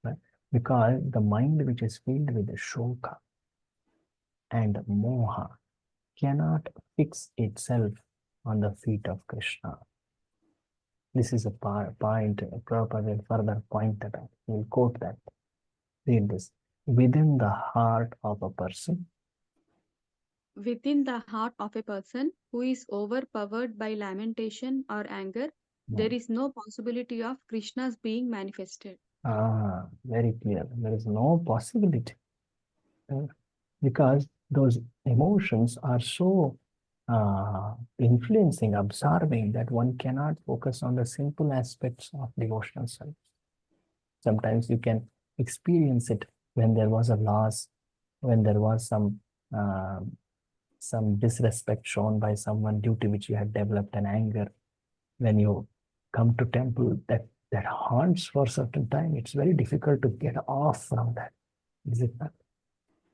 Right? Because the mind which is filled with the shoka and moha cannot fix itself on the feet of Krishna. This is a point Prabhupada will further point that out. He will quote that. Read this. Within the heart of a person, Within the heart of a person who is overpowered by lamentation or anger, there is no possibility of Krishna's being manifested. very clear. There is no possibility. Because those emotions are so influencing, absorbing, that one cannot focus on the simple aspects of devotional service. Sometimes you can experience it when there was a loss, when there was some disrespect shown by someone due to which you had developed an anger. When you come to temple, that haunts for a certain time. It's very difficult to get off from that, is it not?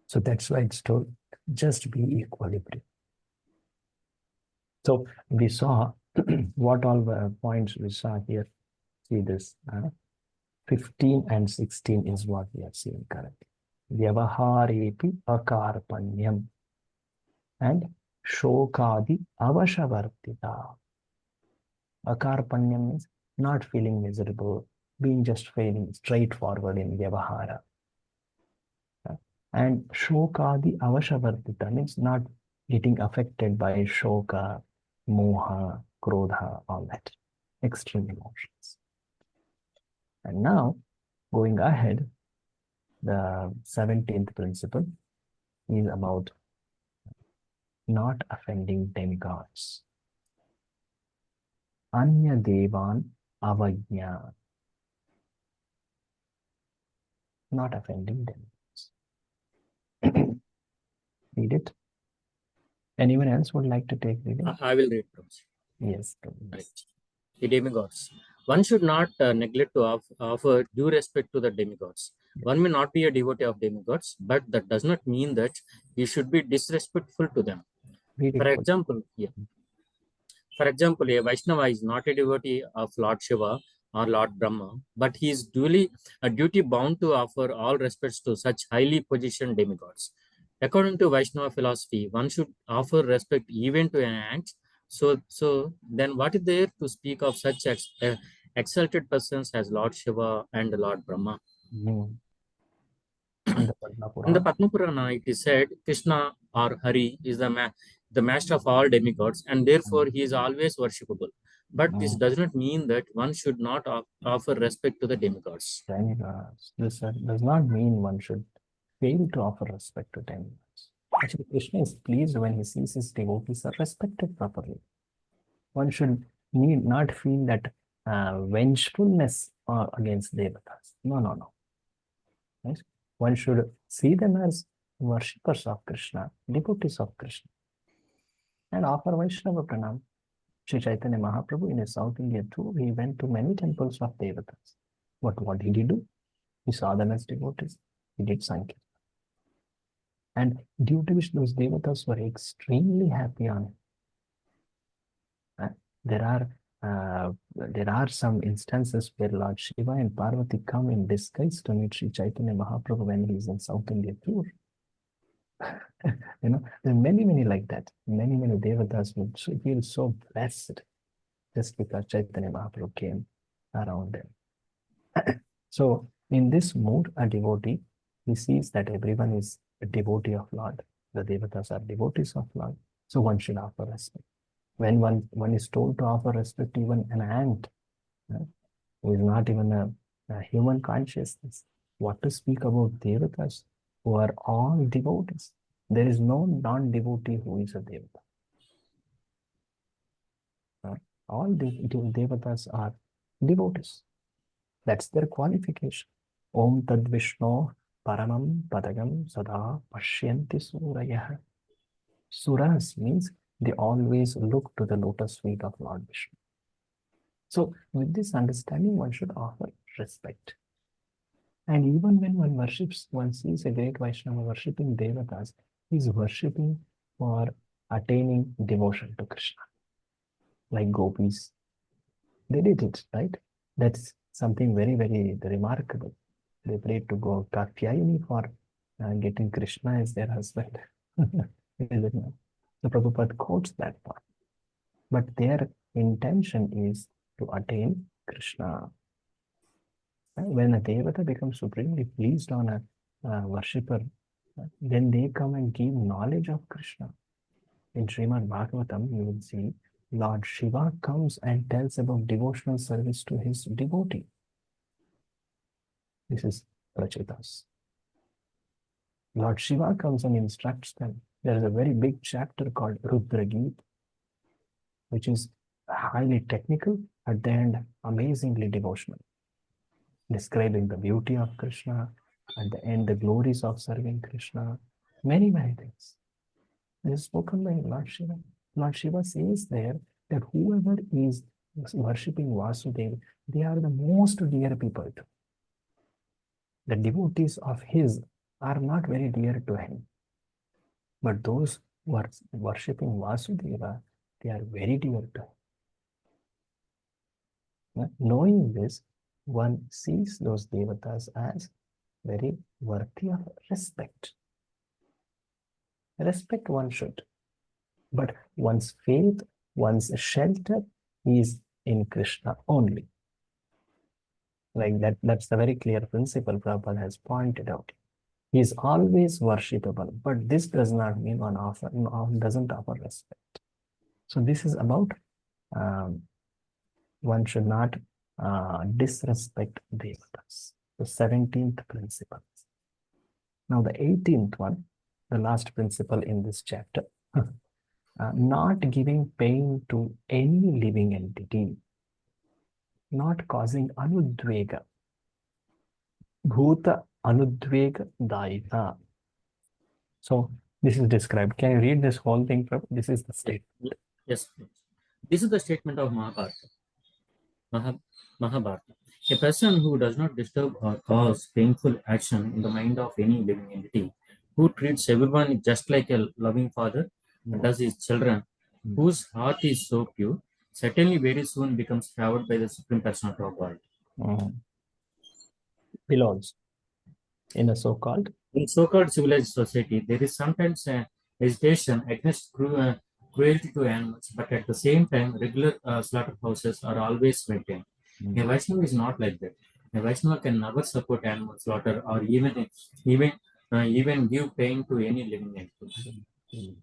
So that's why it's told, just be equilibrium. So we saw what all the points we saw here. See this, 15 and 16 is what we are seeing currently. Vyavaharepi akarpanyam and shokadi avashavartita. Akarpanyam means not feeling miserable, being just feeling straightforward in vyavahara. And shokadi avashavartita means not getting affected by shoka, moha, krodha, all that extreme emotions. And now, going ahead, the 17th principle is about not offending demigods. Anya devan avajna. Not offending demigods. Read it. Anyone else would like to take reading? I will read. Yes. Right. The demigods. One should not neglect to offer due respect to the demigods. One may not be a devotee of demigods, but that does not mean that you should be disrespectful to them. For example, a Vaishnava is not a devotee of Lord Shiva or Lord Brahma, but he is duty bound to offer all respects to such highly positioned demigods. According to Vaishnava philosophy, one should offer respect even to an ant. So then what is there to speak of such exalted persons as Lord Shiva and Lord Brahma? In the Padma Purana, it is said Krishna or Hari is the master of all demigods, and therefore he is always worshipable. But this does not mean that one should not offer respect to the demigods. This does not mean one should fail to offer respect to demigods. Actually, Krishna is pleased when he sees his devotees are respected properly. One should not feel that vengefulness against devatas. No. Right? One should see them as worshippers of Krishna, devotees of Krishna, and offer Vaishnava Pranam. Sri Chaitanya Mahaprabhu in his South India tour, he went to many temples of devatas. What did he do? He saw them as devotees. He did Sankirtan. And due to which those devatas were extremely happy on it. There are some instances where Lord Shiva and Parvati come in disguise to meet Sri Chaitanya Mahaprabhu when he is in South India tour. There are many like that. Many devatas would feel so blessed just because Chaitanya Mahaprabhu came around them. So in this mood, a devotee, he sees that everyone is a devotee of Lord. The devatas are devotees of Lord. So one should offer respect. When one is told to offer respect, even an ant, who is not even a human consciousness, what to speak about devatas who are all devotees? There is no non-devotee who is a devata. All devatas are devotees. That's their qualification. Om Tad Vishno Paramam Padagam Sada Pashyanti Surayah. Suras means they always look to the lotus feet of Lord Vishnu. So with this understanding, one should offer respect. And even when one worships, one sees a great Vaishnava worshipping Devatas, he's worshipping for attaining devotion to Krishna. Like gopis, they did it, right? That's something very, very remarkable. They prayed to go Katyayani for getting Krishna as their husband. Is it not? So Prabhupada quotes that part. But their intention is to attain Krishna. When a Devata becomes supremely pleased on a worshipper, then they come and give knowledge of Krishna. In Srimad Bhagavatam, you will see Lord Shiva comes and tells about devotional service to his devotee. This is Prachitas. Lord Shiva comes and instructs them. There is a very big chapter called Rudra Geet, which is highly technical, at the end amazingly devotional, describing the beauty of Krishna, at the end the glories of serving Krishna, many, many things. This is spoken by Lord Shiva. Lord Shiva says there that whoever is worshipping Vasudeva, they are the most dear people to him. The devotees of his are not very dear to him. But those who are worshipping Vasudeva, they are very dear to him. Knowing this, one sees those devatas as very worthy of respect. Respect one should. But one's faith, one's shelter is in Krishna only. Like that's the very clear principle Prabhupada has pointed out. He is always worshipable, but this does not mean one doesn't offer respect. So this is about one should not disrespect devatas. The 17th principle. Now the 18th one, the last principle in this chapter, not giving pain to any living entity, not causing anudvega. Bhuta anudvega daita. So this is described. Can you read this whole thing? This is the statement. Yes, please. This is the statement of Mahabharata. A person who does not disturb or cause painful action in the mind of any living entity, who treats everyone just like a loving father does his children, whose heart is so pure, certainly very soon becomes favored by the Supreme Personality of God. Belongs in a so-called civilized society, there is sometimes a hesitation against cruelty to animals, but at the same time, regular slaughterhouses are always maintained. A Vaishnava is not like that. A Vaishnava can never support animal slaughter or even give pain to any living entity.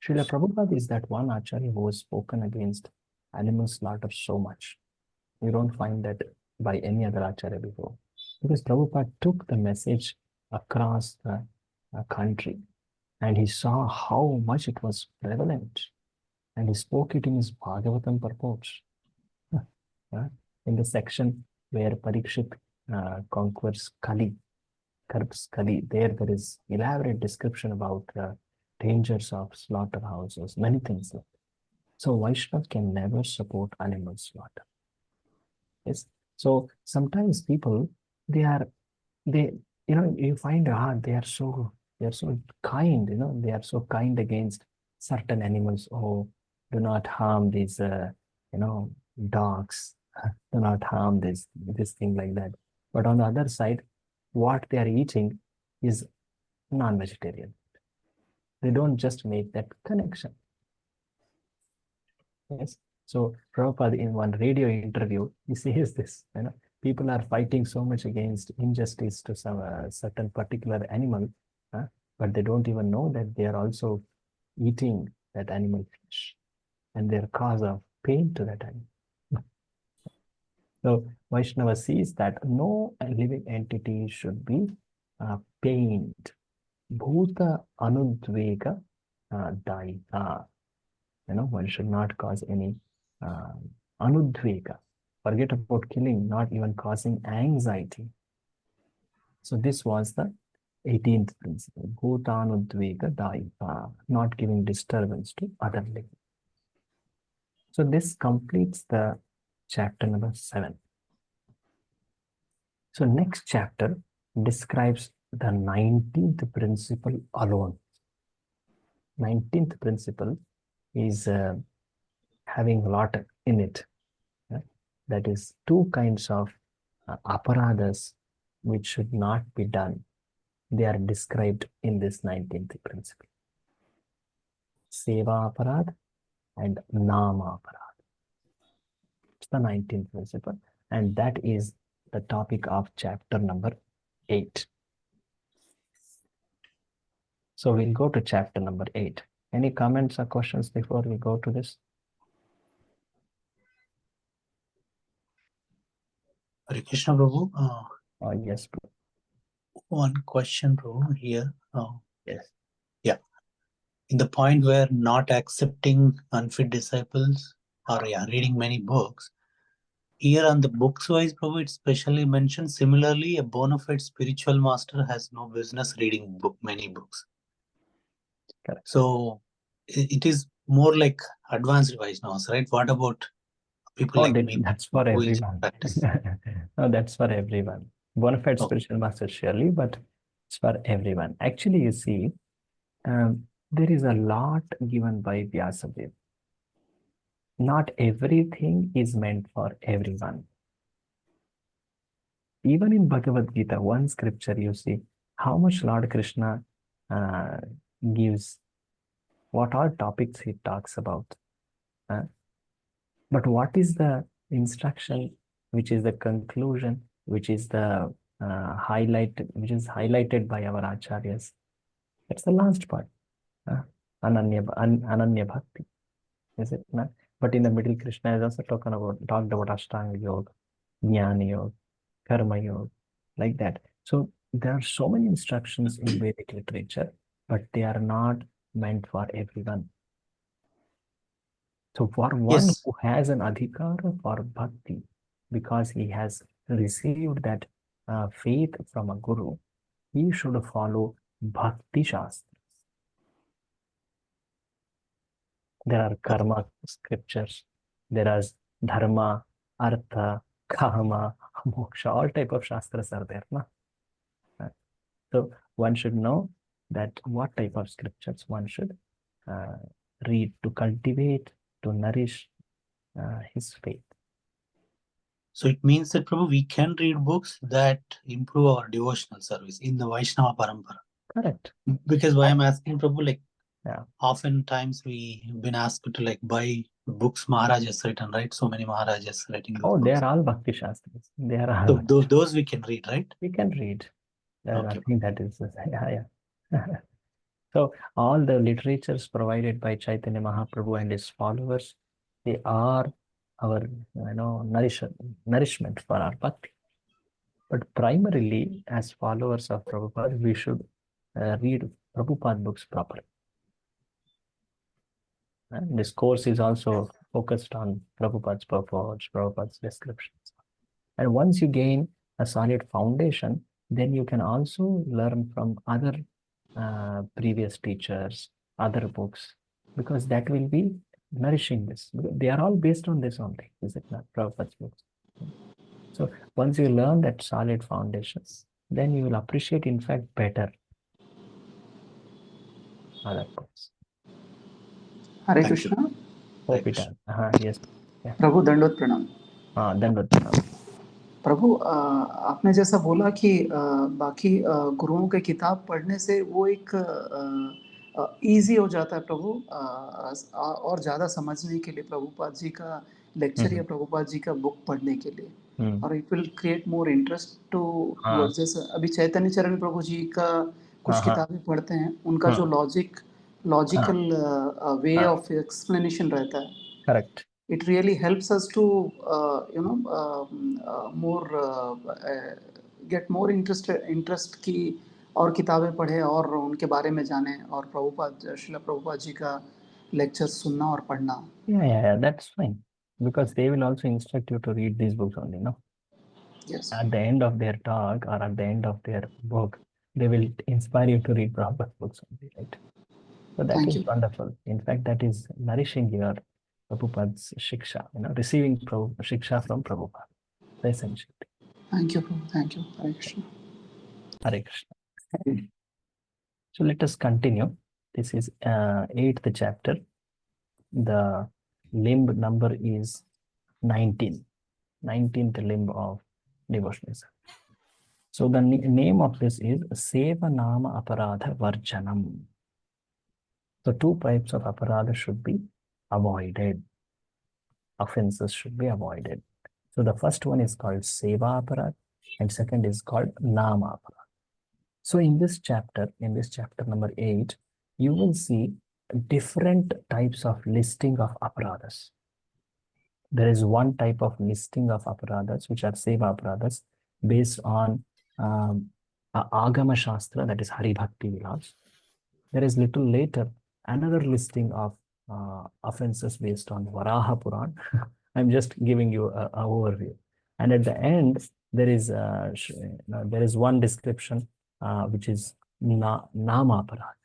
Srila Prabhupada is that one Acharya who has spoken against animal slaughter so much. You don't find that by any other Acharya before. Because Prabhupada took the message across the country and he saw how much it was prevalent and he spoke it in his Bhagavatam purports. In the section where Parikshit conquers Kali, curbs Kali, there is elaborate description about the dangers of slaughterhouses, many things like that. So Vaishnava can never support animal slaughter. Yes. So sometimes people, you find they are so kind, they are so kind against certain animals. Oh, do not harm these, dogs, do not harm this thing like that. But on the other side, what they are eating is non-vegetarian. They don't just make that connection. Yes. So Prabhupada in one radio interview, he says this, people are fighting so much against injustice to some certain particular animal, but they don't even know that they are also eating that animal flesh and their cause of pain to that animal. So Vaishnava sees that no living entity should be pained. Bhuta anudvega daita. One should not cause any anudvega. Forget about killing, not even causing anxiety. So this was the 18th principle. Bhutanudvega daita, not giving disturbance to other living. So this completes the chapter number 7. So next chapter describes the 19th principle alone. 19th principle is having a lot in it. That is two kinds of aparadhas which should not be done. They are described in this 19th principle. Seva aparad and nama aparad. It's the 19th principle, and that is the topic of chapter number 8. So we'll go to chapter number 8. Any comments or questions before we go to this? Hare Krishna, Prabhu. Yes. One question, Prabhu, here. Yes. Yeah. In the point where not accepting unfit disciples or reading many books, here on the books wise, Prabhu, it's specially mentioned. Similarly, a bona fide spiritual master has no business reading many books. Correct. So it is more like advanced Vaishnavas, right? What about people like me? That's for who is everyone. practice? No, that's for everyone. Bona fide spiritual master surely, but it's for everyone. Actually, you see, there is a lot given by Vyasadeva. Not everything is meant for everyone. Even in Bhagavad Gita, one scripture, you see how much Lord Krishna gives, what all topics he talks about. But what is the instruction, which is the conclusion, which is the which is highlighted by our acharyas? That's the last part. Ananya Bhakti. Is it not? But in the middle, Krishna is also talked about Ashtanga Yoga, Jnana Yoga, Karma Yoga, like that. So there are so many instructions in Vedic literature, but they are not meant for everyone. So for one who has an adhikara for bhakti, because he has received that faith from a guru, he should follow bhakti shastras. There are karma scriptures, there are dharma, artha, kama, moksha, all type of shastras are there. Na? So one should know that what type of scriptures one should read to cultivate, to nourish his faith. So it means that, Prabhu, we can read books that improve our devotional service in the Vaishnava Parampara. Correct. Because why I'm asking, Prabhu, like, yeah, oftentimes we've been asked to like buy books Maharaj has written, right? So many Maharajas writing those books. They are all Bhakti Shastras. They are all. So those we can read, right? We can read. Okay. I think that is, yeah. So all the literatures provided by Chaitanya Mahaprabhu and his followers, they are our, nourishment for our bhakti. But primarily, as followers of Prabhupada, we should read Prabhupada books properly. And this course is also focused on Prabhupada's purpose, Prabhupada's descriptions. And once you gain a solid foundation, then you can also learn from other previous teachers, other books, because that will be nourishing this. They are all based on this only, is it not? Prabhupada's books. So once you learn that solid foundations, then you will appreciate, in fact, better other books. Hare Krishna. Hope it yes. Yeah. प्रभु दंडवत प्रणाम. दंडवत प्रणाम. प्रभु आपने जैसा बोला कि बाकी गुरुओं के किताब पढ़ने से वो एक इजी हो जाता है प्रभु और ज़्यादा समझने के लिए प्रभुपाद जी का लेक्चर या प्रभुपाद जी का बुक पढ़ने के लिए और it will create more interest to word. जैसे अभी चैतन्य चरण प्रभु जी का कुछ किताबें पढ़ते हैं, उनका जो लॉजिकल वे ऑफ एक्सप्लेनेशन रहता है, correct, it really helps us to get more interest की और किताबें पढ़े और उनके बारे में जाने और प्रभुपाद श्रील प्रभुपाद जी का लेक्चर सुनना और पढ़ना. Yeah, that's fine, because they will also instruct you to read these books only, no? Yes. At the end of their talk or at the end of their book, they will inspire you to read Prabhupada's books only, right? So that is wonderful. In fact, that is nourishing your Prabhupada's shiksha, receiving shiksha from Prabhupada. Essentially. Thank you, Prabhu. Thank you. Hare Krishna. Hare Krishna. So let us continue. This is 8th chapter. The limb number is 19. 19th limb of devotionalism. So the name of this is Seva Nama Aparadha Varjanam. So 2 types of aparadha should be avoided. Offenses should be avoided. So the first one is called Seva Aparadha and second is called Nama Aparadha. So in this chapter number 8, you will see different types of listing of aparadhas. There is one type of listing of aparadhas, which are Seva aparadhas, based on Agama Shastra, that is Hari Bhakti Vilas. There is little later another listing of offenses based on Varaha Puran. I'm just giving you an overview. And at the end, there is one description which is Nama Aparadha,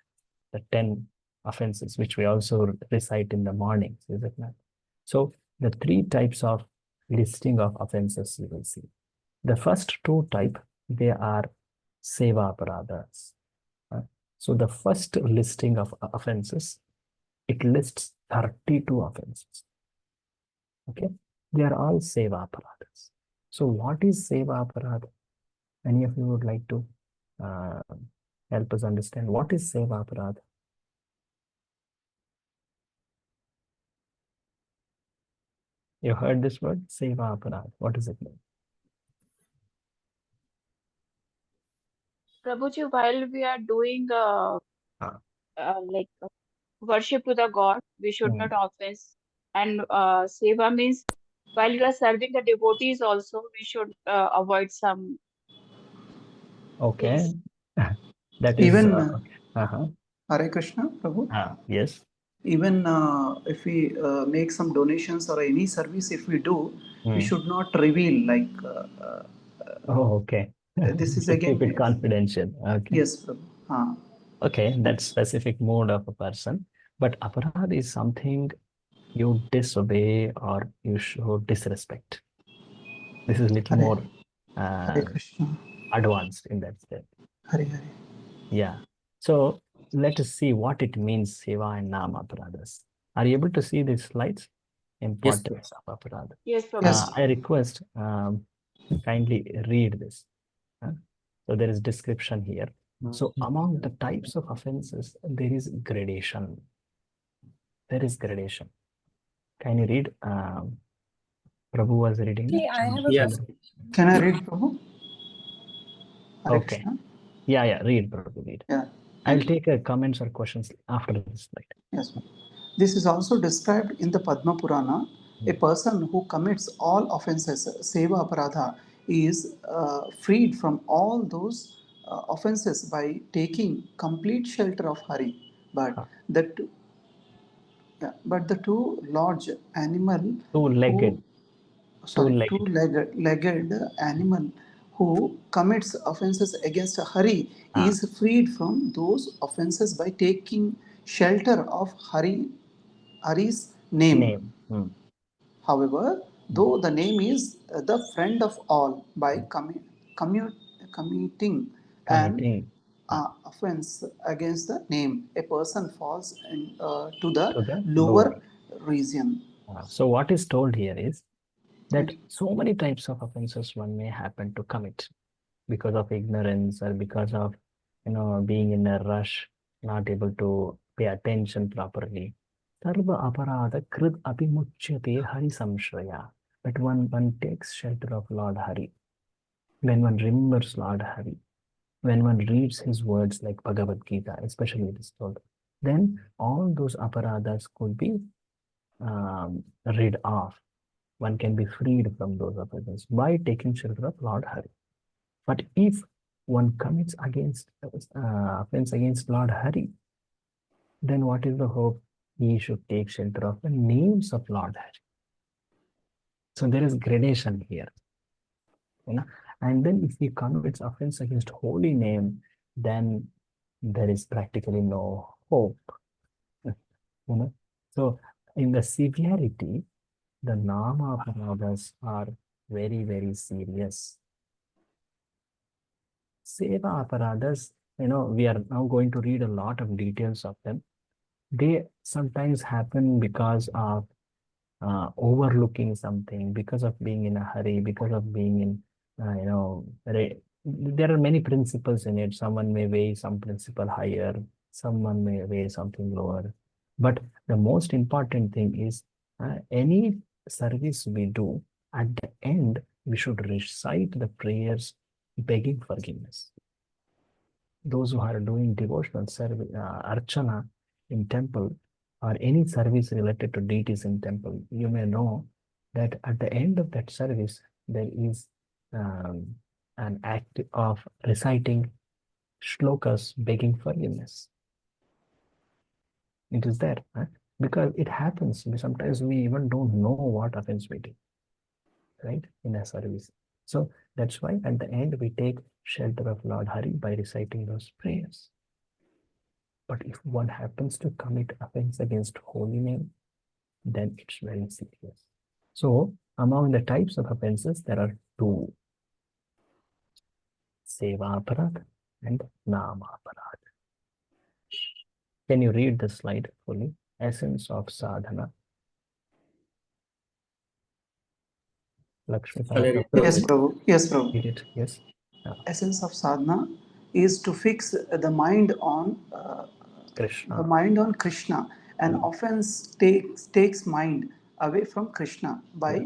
the 10 offenses, which we also recite in the mornings, is it not? So the 3 types of listing of offenses you will see. The first 2 type, they are Seva Aparadhas. So the first listing of offenses, it lists 32 offenses. Okay, they are all Seva Aparadhas. So what is Seva Aparadha? Any of you would like to help us understand what is Seva Aparadha? You heard this word, Seva Aparadha. What does it mean? Prabhuji, while we are doing like worship to the God, we should not offense. And seva means while you are serving the devotees also, we should avoid some Okay. things. That is Even okay. Hare Krishna, Prabhu. Yes. Even if we make some donations or any service, if we do, we should not reveal like. Oh, okay. This is Should again. keep it confidential. Okay. Yes, Prabhu. Okay, that's specific mode of a person. But aparadha is something you disobey or you show disrespect. This is a little more advanced in that step. Hare Hare. Yeah. So let us see what it means, Seva and Nama aparadhas. Are you able to see these slides? Importance of aparadha. Yes, Prabhu. I request kindly read this. So there is description here. So among the types of offenses, there is gradation. There is gradation. Can you read? Prabhu was reading. Okay, I have a Yes. question. Can I read, Prabhu? Hare Okay. Krishna. Yeah, read, Prabhu, read. Yeah. I'll take comments or questions after this slide. Yes. This is also described in the Padma Purana. A person who commits all offenses, Seva Aparadha, is freed from all those offenses by taking complete shelter of Hari. But the two large animal Two-legged. Two-legged animal who commits offenses against Hari is freed from those offenses by taking shelter of Hari's name. However, though the name is the friend of all, by committing an offense against the name, a person falls to the lower region. So what is told here is that so many types of offenses one may happen to commit because of ignorance or because of being in a rush, not able to pay attention properly. Sarva aparadha krid apimuchyate hari samshraya. But when one takes shelter of Lord Hari, when one remembers Lord Hari, when one reads his words like Bhagavad Gita, especially it is told, then all those aparadhas could be rid off. One can be freed from those offenses by taking shelter of Lord Hari. But if one commits offense against Lord Hari, then what is the hope? He should take shelter of the names of Lord Hari. So there is gradation here. And then if he commits offense against holy name, then there is practically no hope. So in the severity, the nama aparadhas are very, very serious. Seva aparadhas, we are now going to read a lot of details of them. They sometimes happen because of overlooking something, because of being in a hurry, because of being in, there are many principles in it. Someone may weigh some principle higher, someone may weigh something lower. But the most important thing is any service we do, at the end, we should recite the prayers begging forgiveness. Those who are doing devotional service, archana in temple, or any service related to deities in temple, you may know that at the end of that service, there is an act of reciting shlokas begging forgiveness. It is there, because it happens. Sometimes we even don't know what offense we did, right, in a service. So that's why at the end we take shelter of Lord Hari by reciting those prayers. But if one happens to commit offense against holy name, then it's very serious. So among the types of offenses, there are two: Seva Aparad and Nama Aparad. Can you read the slide fully? Essence of sadhana. Lakshmi. Yes, Prabhu. Yes, Prabhu. Read it. Yes. Essence of sadhana is to fix the mind on Krishna, and offense takes mind away from Krishna by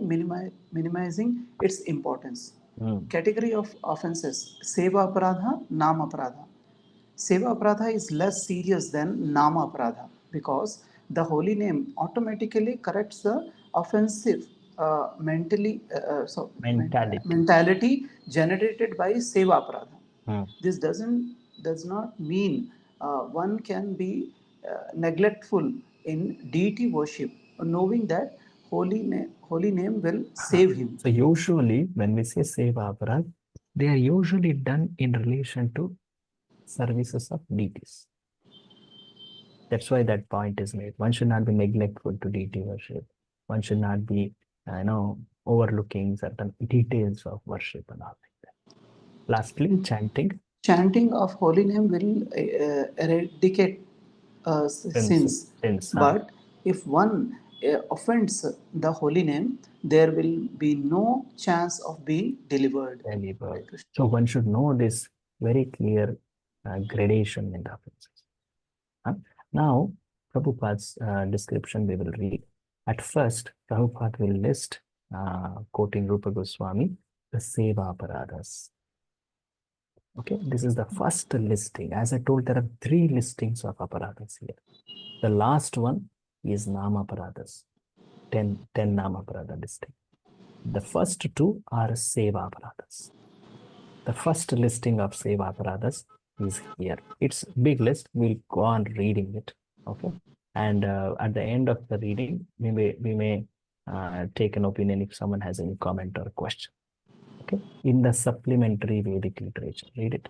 minimizing its importance. Category of offenses: Seva Aparadha, Nama Aparadha. Seva Aparadha is less serious than Nama Aparadha because the holy name automatically corrects the offensive mentality generated by Seva Aparadha. This does not mean one can be neglectful in deity worship, knowing that holy name will save him. So usually when we say Seva Aparad, they are usually done in relation to services of deities. That's why that point is made. One should not be neglectful to deity worship. One should not be, overlooking certain details of worship and all like that. Lastly, chanting. Chanting of holy name will eradicate sins. But if one offends the holy name, there will be no chance of being delivered. So one should know this very clear gradation in the offenses. Now, Prabhupada's description we will read. At first, Prabhupada will list, quoting Rupa Goswami, the Seva Aparadhas. Okay, this is the first listing. As I told, there are 3 listings of aparadhas here. The last one is Nama Aparadhas, 10 Nama Aparadha listing. The first 2 are Seva Aparadhas. The first listing of Seva Aparadhas is here. It's a big list. We'll go on reading it. Okay. And at the end of the reading, we may take an opinion if someone has any comment or question. Okay. In the supplementary Vedic literature, read it.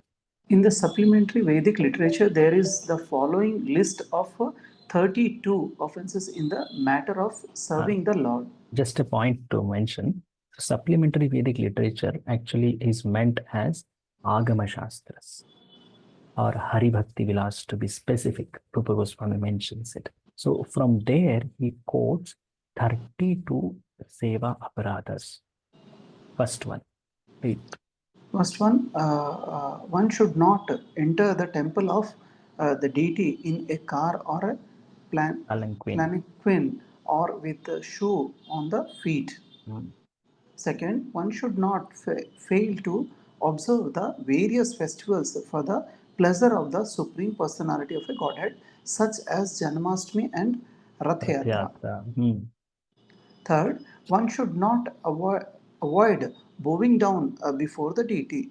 In the supplementary Vedic literature, there is the following list of 32 offenses in the matter of serving the Lord. Just a point to mention, supplementary Vedic literature actually is meant as Agama Shastras or Hari Bhakti Vilas, to be specific. Rupa Goswami mentions it. So from there, he quotes 32 Seva Aparadhas. First one. Read. First one, one should not enter the temple of the deity in a car or a palanquin or with a shoe on the feet. Second, one should not fail to observe the various festivals for the pleasure of the Supreme Personality of a Godhead, such as Janmashtami and Rath Yatra. Third, one should not avoid bowing down before the deity.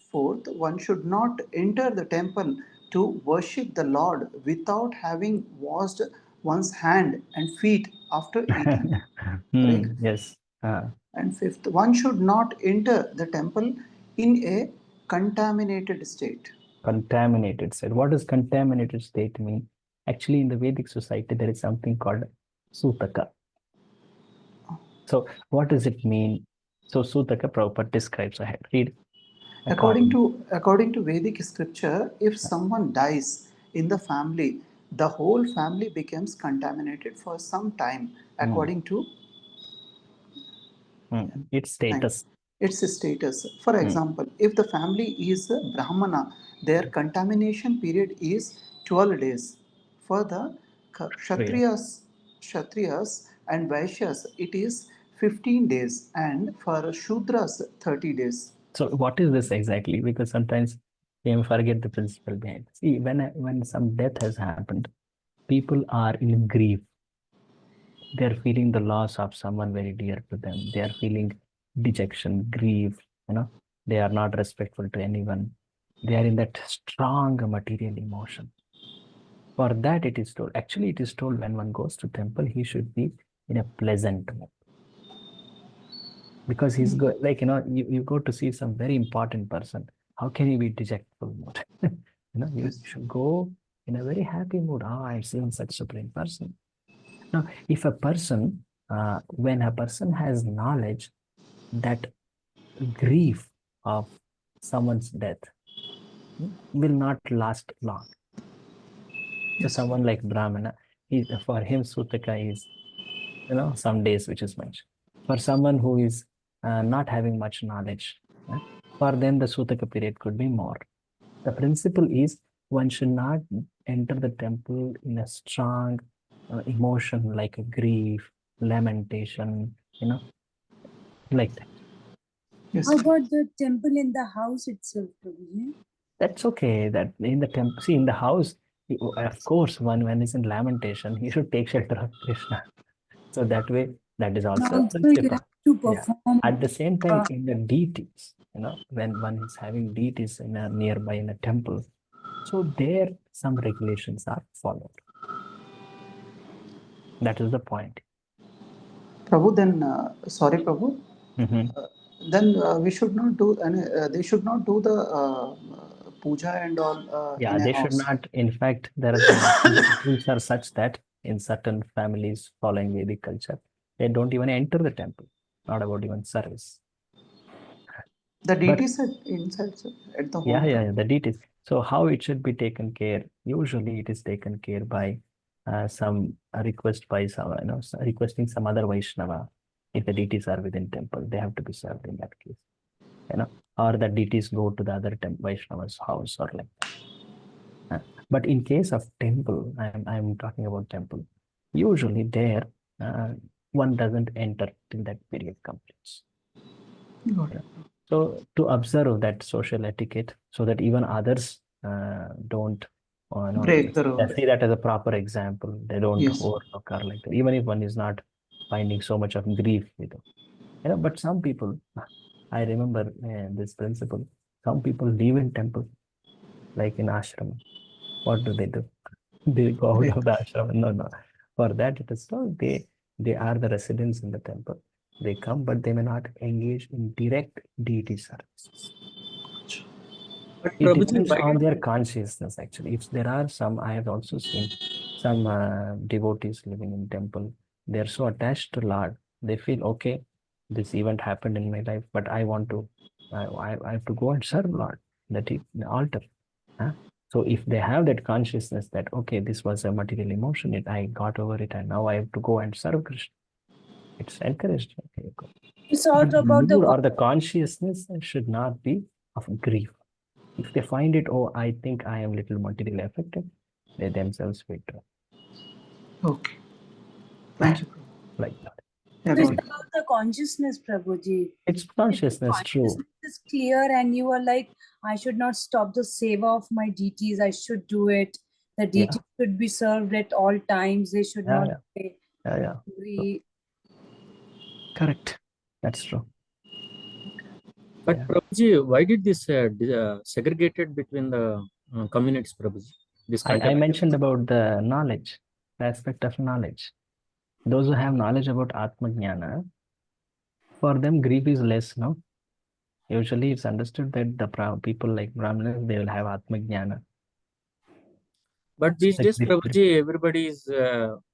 Fourth, one should not enter the temple to worship the Lord without having washed one's hand and feet after eating. Yes. And fifth, one should not enter the temple in a contaminated state. Contaminated state. What does contaminated state mean? Actually, in the Vedic society, there is something called Sutaka. So what does it mean? So Sutaka Prabhupada describes ahead. Read. According to Vedic scripture, if someone dies in the family, the whole family becomes contaminated for some time, according to its status. Its status. For example, if the family is a Brahmana, their contamination period is 12 days. For the Kshatriyas and Vaishyas, it is 15 days, and for Shudras, 30 days. So what is this exactly? Because sometimes we forget the principle behind it. See, when some death has happened, people are in grief. They are feeling the loss of someone very dear to them. They are feeling dejection, grief. They are not respectful to anyone. They are in that strong material emotion. For that, it is told. Actually, it is told when one goes to temple, he should be in a pleasant mood. Because he's good, like, you go to see some very important person. How can you be dejectful mood? You should go in a very happy mood. I'm seeing such supreme person. Now, if a person, when a person has knowledge that grief of someone's death will not last long. So someone like Brahmana, for him, Sutaka is, some days which is mentioned. For someone who is not having much knowledge, for them the Sutaka period could be more. The principle is one should not enter the temple in a strong emotion like a grief, lamentation, like that. Yes. How about the temple in the house itself, Prabhuji? That's okay. That in the temple, see, in the house, of course, when he's in lamentation, he should take shelter of Krishna. So that way, that is also a Also, you principle. have to perform. At the same time, in the deities, when one is having deities nearby in a temple, so there some regulations are followed. That is the point. Prabhu, then sorry, Prabhu. Then we should not do. They should not do the puja and all. Yeah, in a they house. should not. In fact, there are some rules are such that in certain families following Vedic culture, they don't even enter the temple. Not about even service. The deities inside at the home. Yeah, the deities. So how it should be taken care? Usually, it is taken care by some request by some, requesting some other Vaishnava. If the deities are within temple, they have to be served in that case. Or the deities go to the other Vaishnava's house or like that. But in case of temple, I'm talking about temple. Usually there, one doesn't enter till that period completes. So to observe that social etiquette, so that even others don't break the rule. see that as a proper example. They don't overlook or like that. Even if one is not finding so much of grief with it. But some people, I remember this principle. Some people live in temple, like in ashram. What do? They go out of the ashram. No. For that, it is so they are the residents in the temple. They come, but they may not engage in direct deity services. But It depends on their consciousness, actually. If there are some, I have also seen some devotees living in temple. They're so attached to Lord. They feel, okay, this event happened in my life, but I want to, I have to go and serve Lord, the altar. So if they have that consciousness that, okay, this was a material emotion, I got over it, and now I have to go and serve Krishna. It's encouraged. Okay, go. It's all But about the mood or the consciousness should not be of grief. If they find it, oh, I think I am little materially affected, they themselves withdraw. Okay. Thank you. Like that. It's about the consciousness, Prabhuji. It's consciousness, true. It's clear, and you are like, I should not stop the seva of my deities. I should do it. The deities should be served at all times. They should not be angry. Correct. That's true. But Prabhuji, why did this segregated between the communities, Prabhuji? This I mentioned about the knowledge, the aspect of knowledge. Those who have knowledge about Atma Jnana, for them grief is less, no? Usually it's understood that the people like Brahmanas, they will have Atma Jnana. But these days, Prabhuji, everybody is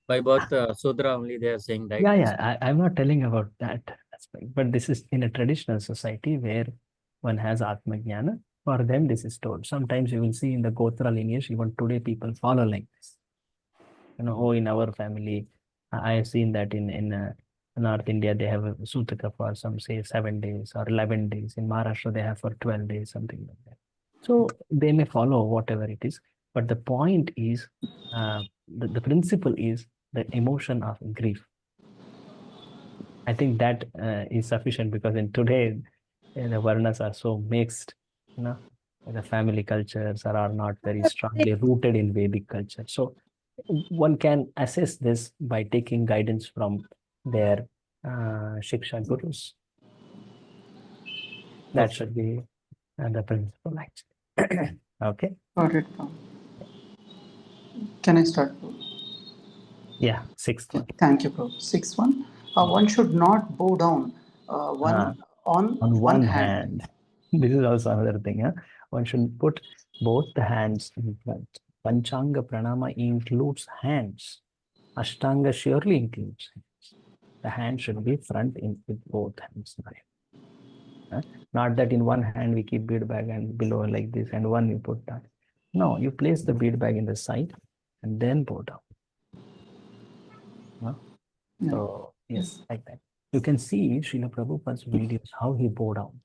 By both Sudra only they are saying right. Yeah, I'm not telling about that aspect, but this is in a traditional society where one has Atma Jnana. For them, this is told. Sometimes you will see in the Gotra lineage, even today people follow like this. Oh, in our family, I have seen that in North India, they have a Sutaka for some say 7 days or 11 days. In Maharashtra, they have for 12 days, something like that. So they may follow whatever it is. But the point is, the principle is the emotion of grief. I think that is sufficient because in today, the Varnas are so mixed, the family cultures are not very strongly rooted in Vedic culture. So one can assess this by taking guidance from their Shiksha gurus. That should be the principle, actually. Okay. Got it. Can I start? Yeah, sixth one. Thank you, bro. Sixth one. One should not bow down on one hand. This is also another thing. One should put both the hands in front. Panchanga pranama includes hands. Ashtanga surely includes hands. The hand should be front in with both hands. Not that in one hand we keep bead bag and below like this and one you put down. No, you place the bead bag in the side and then bow down. So yes, like that. You can see Srila Prabhupada's videos, how he bows down.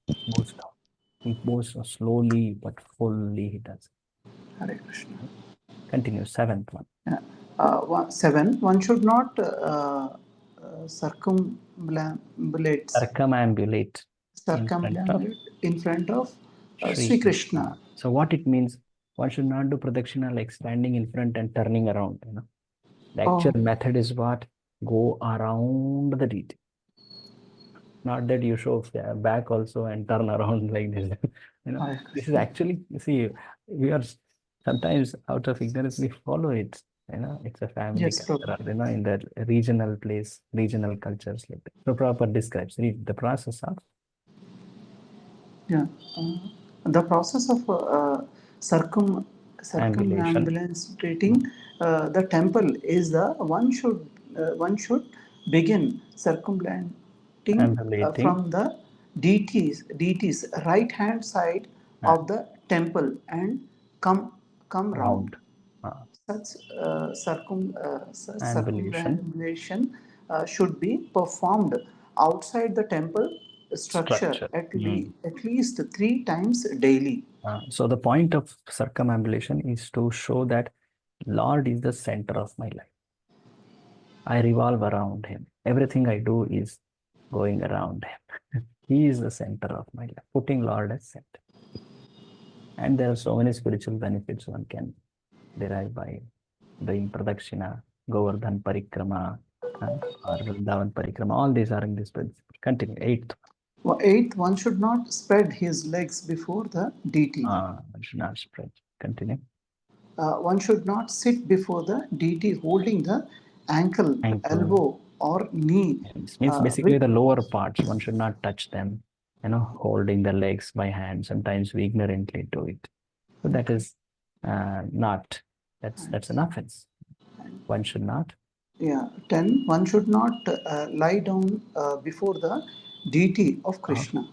He bows slowly but fully he does. Hare Krishna. Continue, seventh one. Seven, one should not circumambulate in front of Sri Krishna. So what it means, one should not do pradakshina like standing in front and turning around. The actual method is what? Go around the deity. Not that you show back also and turn around like this. This is actually, see, we are sometimes out of ignorance, we follow it. It's a family culture, in the regional place, regional cultures like that. So proper describes the process of. Yeah, the process of circumambulating the temple is the one should begin circumambulating from the deity's right hand side of the temple and come round. Such circumambulation should be performed outside the temple structure at least 3 times daily. So the point of circumambulation is to show that Lord is the center of my life. I revolve around him. Everything I do is going around him. He is the center of my life, putting Lord as center. And there are so many spiritual benefits one can derive by doing pradakshina, Govardhan Parikrama, or Vrindavan Parikrama. All these are in this principle. Continue. Eighth. Eighth, one should not spread his legs before the deity. One should not spread. Continue. One should not sit before the deity holding the ankle, elbow, or knee. It means basically the lower parts. One should not touch them. Holding the legs by hand. Sometimes we ignorantly do it. So that is not. That's an offense. One should not. Yeah. 10. One should not lie down before the deity of Krishna.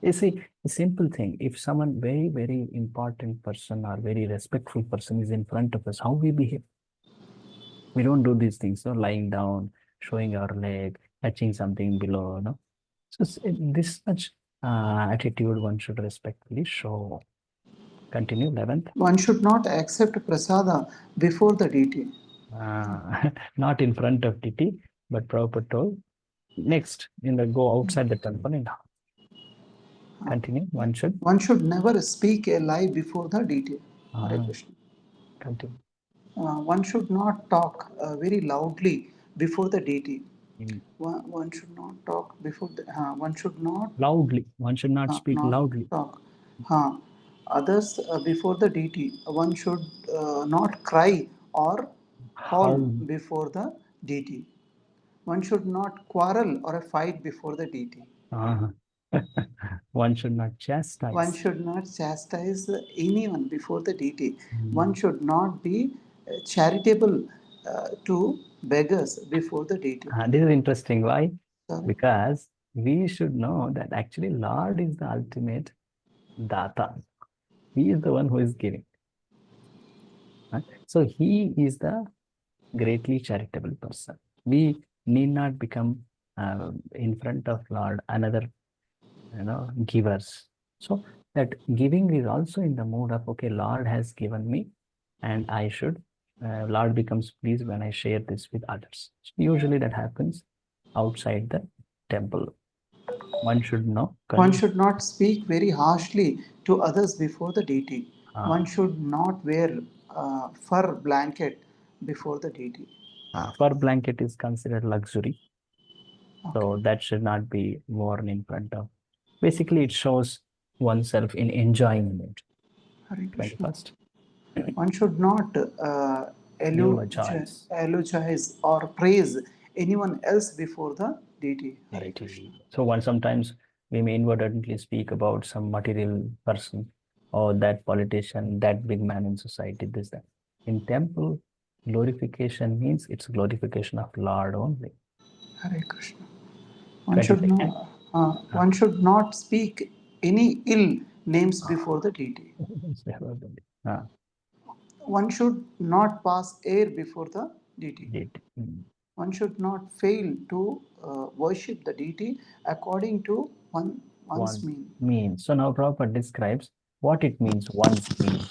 You see, a simple thing. If someone very, very important person or very respectful person is in front of us, how we behave? We don't do these things. So lying down, showing our leg, touching something below. So this much attitude one should respectfully show. Continue. 11th. One should not accept prasada before the deity. Not in front of deity, but Prabhupada told. Next, go outside the temple and continue. One should never speak a lie before the deity. Hare Krishna. Continue. One should not talk very loudly before the deity. One should not talk before the. One should not loudly. One should not speak loudly. Talk. Others before the deity. One should not cry or howl before the deity. One should not quarrel or fight before the deity. One should not chastise. One should not chastise anyone before the deity. One should not be charitable to beggars before the deity. This is interesting. Why? Sorry. Because we should know that actually Lord is the ultimate data. He is the one who is giving. Right? So he is the greatly charitable person. We need not become in front of Lord another, givers. So that giving is also in the mood of, okay, Lord has given me, and I should. Lord becomes pleased when I share this with others. So usually that happens outside the temple. One should know. One should not speak very harshly to others before the deity. One should not wear fur blanket before the deity. Fur blanket is considered luxury. So that should not be worn in front of. Basically, it shows oneself in enjoying mood. Hare Krishna. 21st. One should not eulogize or praise anyone else before the deity. Hare Krishna. So sometimes we may inadvertently speak about some material person or that politician, that big man in society, this, that. In temple, glorification means it's glorification of Lord only. Hare Krishna. One should not speak any ill names before the deity. One should not pass air before the deity. One should not fail to worship the deity according to one's mean. So now Prabhupada describes what it means, one's mean.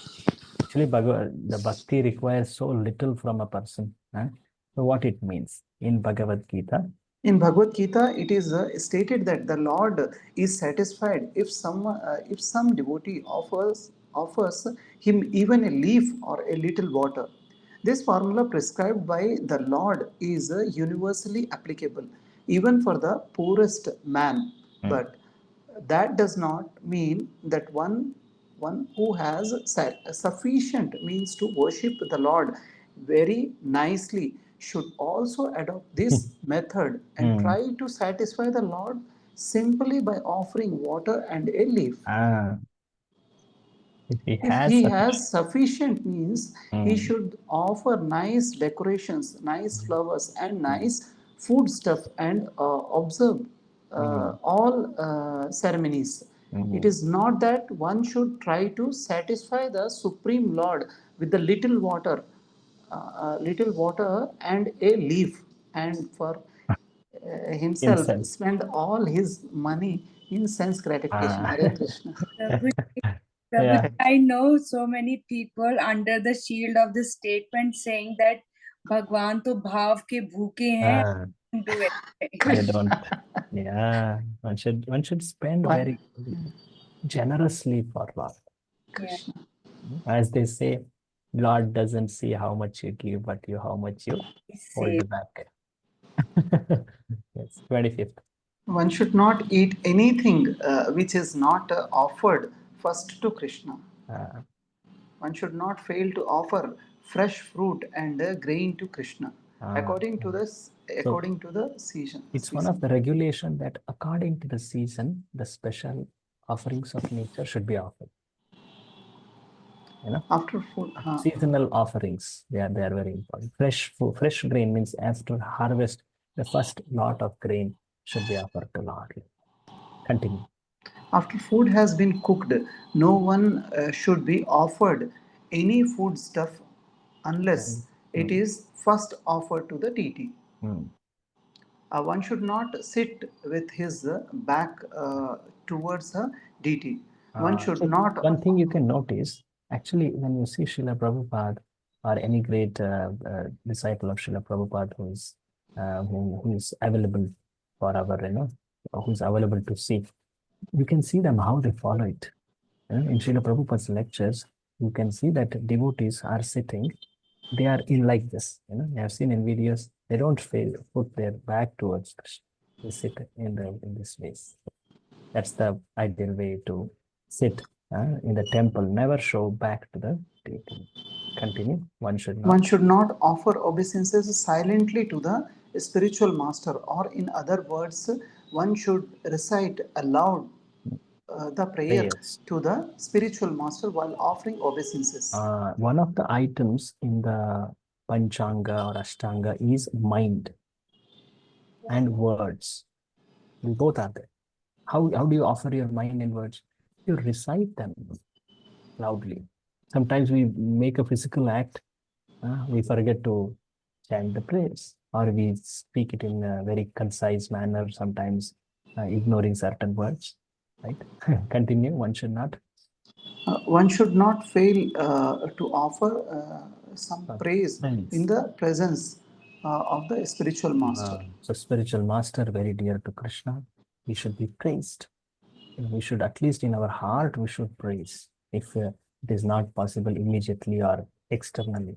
Actually, the bhakti requires so little from a person. So what it means in Bhagavad Gita? In Bhagavad Gita, it is stated that the Lord is satisfied if some devotee offers him even a leaf or a little water. This formula prescribed by the Lord is universally applicable, even for the poorest man. But that does not mean that one who has sufficient means to worship the Lord very nicely should also adopt this method and try to satisfy the Lord simply by offering water and a leaf. If he has sufficient means, he should offer nice decorations, nice flowers, and nice food stuff and observe all ceremonies. It is not that one should try to satisfy the Supreme Lord with the little water and a leaf, and for himself spend all his money in sense gratification. Hare Krishna. Prabhuji, I know so many people under the shield of the statement saying that Bhagwan to bhav ke bhuke hain, do it. They don't. Yeah, one should spend very generously for Lord. Krishna. As they say, Lord doesn't see how much you give, but how much you hold back. Yes, 25th. One should not eat anything which is not offered first to Krishna. One should not fail to offer fresh fruit and grain to Krishna according to the season. It's one of the regulation that according to the season, the special offerings of nature should be offered. After food, seasonal offerings, they are very important. Fresh food, fresh grain means after harvest, the first lot of grain should be offered to Lord. Continue. After food has been cooked, no one should be offered any food stuff unless it is first offered to the deity. One should not sit with his back towards a deity. One should not. One thing you can notice, actually, when you see Srila Prabhupada or any great disciple of Srila Prabhupada who is available for our, who is available to see, you can see them how they follow it. In Srila Prabhupada's lectures, you can see that devotees are sitting, they are in like this. I have seen in videos, they don't put their back towards Krishna. They sit in this way. That's the ideal way to sit in the temple. Never show back to the deity. Continue. One should not offer obeisances silently to the spiritual master, or in other words, one should recite aloud the prayer to the spiritual master while offering obeisances. One of the items in the Panchanga or Ashtanga is mind and words. We both are there. How do you offer your mind and words? You recite them loudly. Sometimes we make a physical act, we forget to chant the prayers, or we speak it in a very concise manner, sometimes ignoring certain words, right? Continue, one should not. One should not fail to offer some praise in the presence of the spiritual master. So spiritual master, very dear to Krishna, we should be praised. We should, at least in our heart, we should praise, if it is not possible immediately or externally.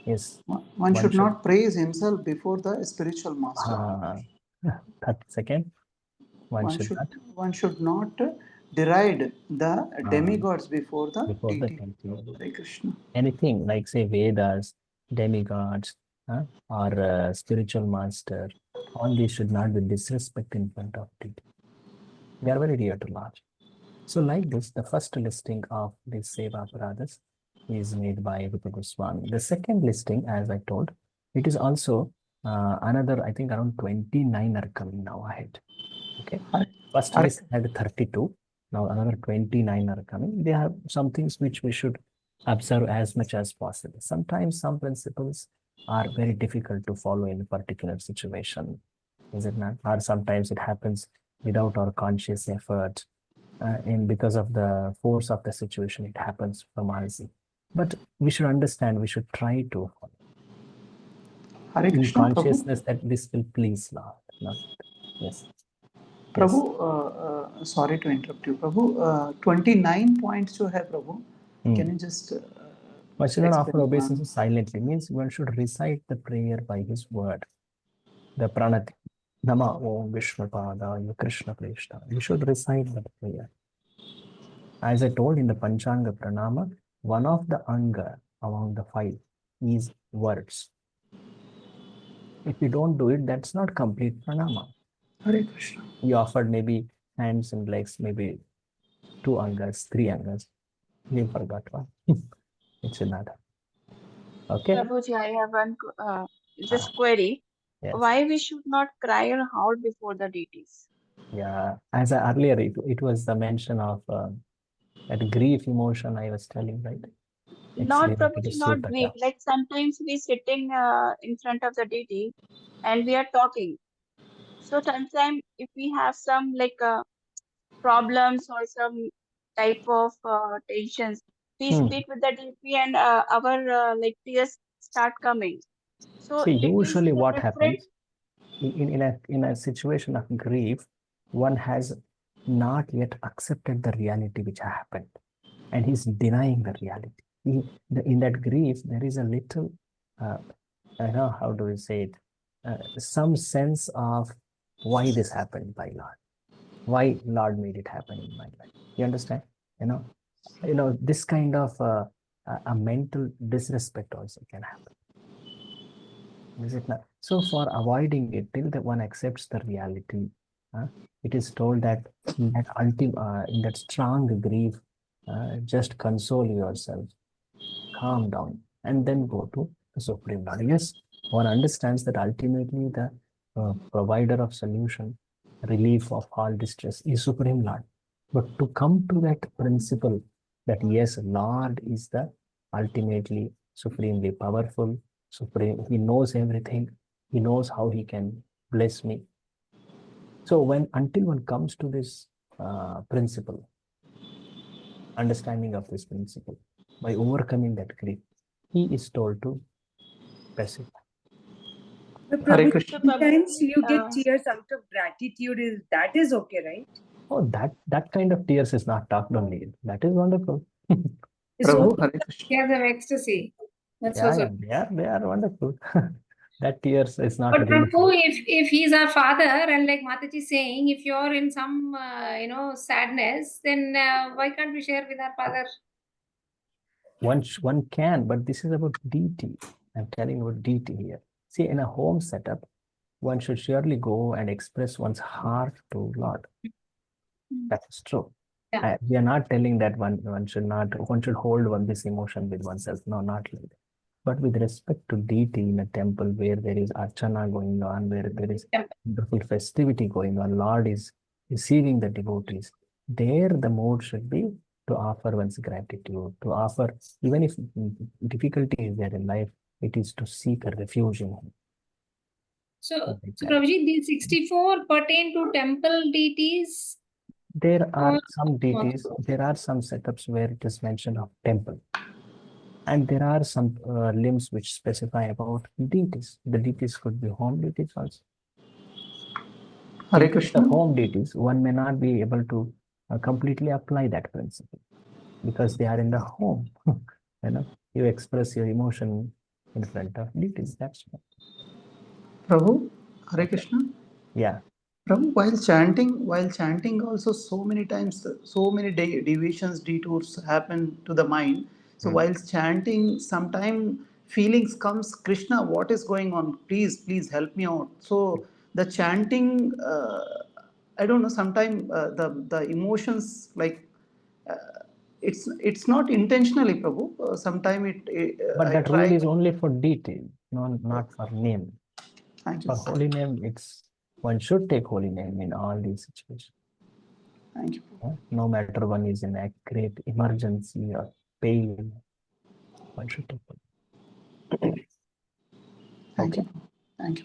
Yes. One should not praise himself before the spiritual master. That second, one should not deride the demigods before the deity. Hare Krishna. Anything like, say, Vedas, demigods, or spiritual master, all these should not be disrespect in front of deity. They are very dear to Lord. So like this, the first listing of these Seva Paradas is made by Rupa Goswami. The second listing, as I told, it is also another, I think around 29 are coming now ahead. Okay. First list had 32. Now another 29 are coming. They have some things which we should observe as much as possible. Sometimes some principles are very difficult to follow in a particular situation. Is it not? Or sometimes it happens without our conscious effort. And because of the force of the situation, it happens from us. But we should understand, we should try to follow in consciousness that this will please Lord. Not, yes. Prabhu, sorry to interrupt you, Prabhu. 29 points you have, Prabhu. Can you just one should not offer obeisance silently, means one should recite the prayer by his word. The pranati. Nama Om Vishnupadaya Krishna Prishna. You should recite that prayer. As I told in the Panchanga Pranama, one of the anga among the 5 is words. If you don't do it, that's not complete pranama. Hare Krishna. You offered maybe hands and legs, maybe 2 angas, 3 angas. You forgot one. It's another. Okay. Prabhuji, I have one just query. Yes. Why we should not cry or howl before the deities? Yeah, as earlier it was the mention of that grief emotion I was telling, right? Not Prabhuji, not grief. Like sometimes we sitting in front of the deity and we are talking. So sometimes if we have some like problems or some type of tensions, we speak with the deity and our like tears start coming. So see, it usually is what different. happens in a situation of grief, one has not yet accepted the reality which happened, and he's denying the reality. In that grief, there is a little, I know how do we say it, some sense of why this happened by Lord, why Lord made it happen in my life. You understand? You know, this kind of a mental disrespect also can happen. Is it not? So for avoiding it, till the one accepts the reality, it is told that in that strong grief, just console yourself, calm down, and then go to the Supreme Lord. Yes, one understands that ultimately the provider of solution, relief of all distress is Supreme Lord. But to come to that principle that yes, Lord is the ultimately supremely powerful, supreme, he knows everything, he knows how he can bless me. So until one comes to this principle, understanding of this principle, by overcoming that grief, he is told to press it. Sometimes you get tears out of gratitude. That is okay, right? Oh, that kind of tears is not talked only. That is wonderful. So tears of ecstasy. That's also. Yeah, they are wonderful. That tears is not. But Prabhu, if he's our father, and like Mataji is saying, if you're in some sadness, then why can't we share with our father? One can, but this is about deity. I'm telling about deity here. See, in a home setup, one should surely go and express one's heart to Lord. That is true. Yeah. We are not telling that one should hold this emotion with oneself. No, not like that. But with respect to deity in a temple where there is archana going on, where there is wonderful festivity going on, Lord is receiving the devotees, there the mode should be to offer one's gratitude, to offer, even if difficulty is there in life, it is to seek a refuge in him. So Prabhuji, these 64 pertain to temple deities? There are some deities, there are some setups where it is mentioned of temple. And there are some limbs which specify about deities. The deities could be home deities also. Hare In Krishna. the home deities, one may not be able to completely apply that principle because they are in the home. You express your emotion in front of deities. That's why. Prabhu, Hare Krishna. Yeah. Prabhu, while chanting also so many times, so many deviations, detours happen to the mind. So while chanting, sometimes feelings comes, Krishna, what is going on? Please help me out. So the chanting, I don't know, sometimes the emotions like, it's not intentionally, Prabhu. Sometimes But I that try. rule is only for deity, not for name. Thank you. For holy name, one should take holy name in all these situations. Thank you. No matter one is in a great emergency or pain, one should take holy. Thank you. Thank you.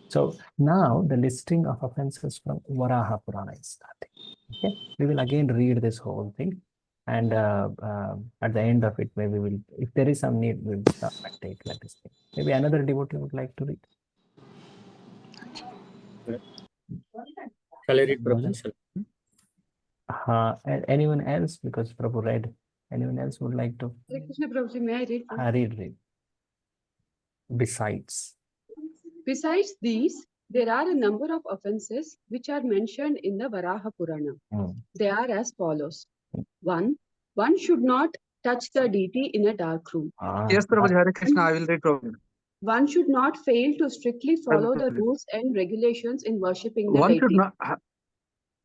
So now the listing of offenses from Varaha Purana is starting. Okay, we will again read this whole thing, and at the end of it, maybe we'll, if there is some need, we'll stop and take like this thing. Maybe another devotee would like to read. Shall I read, Prabhu? And anyone else? Because Prabhu read. Anyone else would like to? Hare Krishna Prabhuji, may I read? Read. Besides these, there are a number of offenses which are mentioned in the Varaha Purana. They are as follows. 1. One should not touch the deity in a dark room. Yes, Prabhuji, Hare Krishna, I will read, Prabhuji. One should not fail to strictly follow the rules and regulations in worshipping the One deity. should not.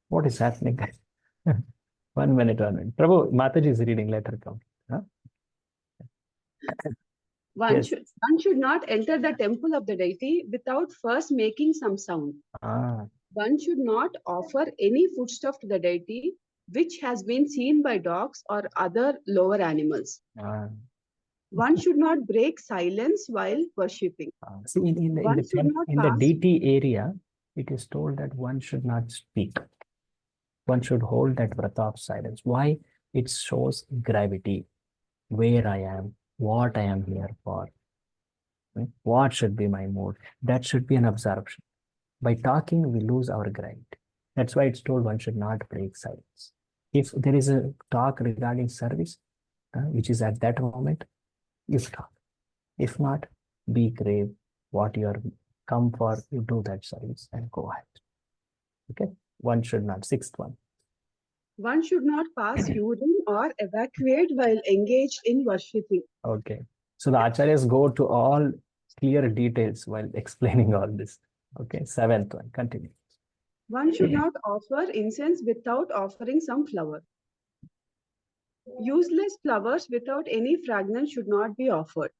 What is happening? 1 minute. Prabhu, Mataji is reading, let her come. Huh? One should not enter the temple of the deity without first making some sound. One should not offer any foodstuff to the deity which has been seen by dogs or other lower animals. One should not break silence while worshipping. See, in the deity area, it is told that one should not speak. One should hold that vrata of silence. Why? It shows gravity, where I am, what I am here for, what should be my mood. That should be an absorption. By talking, we lose our gravity. That's why it's told one should not break silence. If there is a talk regarding service, which is at that moment, you talk. If not, be grave. What you are come for, you do that service and go ahead. Okay? One should not. 6th one. One should not pass urine or evacuate while engaged in worshipping. Okay. So the acharyas go to all clear details while explaining all this. Okay. 7th one. Continue. One should not offer incense without offering some flower. Useless flowers without any fragrance should not be offered.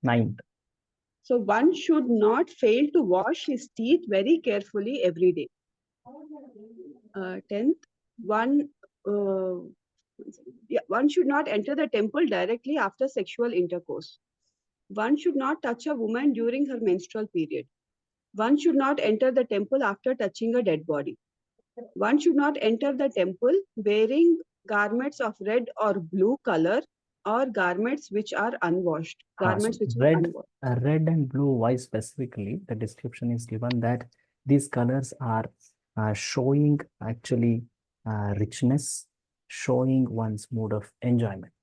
9th. So one should not fail to wash his teeth very carefully every day. 10th, one should not enter the temple directly after sexual intercourse. One should not touch a woman during her menstrual period. One should not enter the temple after touching a dead body. One should not enter the temple wearing garments of red or blue color or garments which are unwashed. Red and blue, why specifically? The description is given that these colors are showing actually richness, showing one's mood of enjoyment.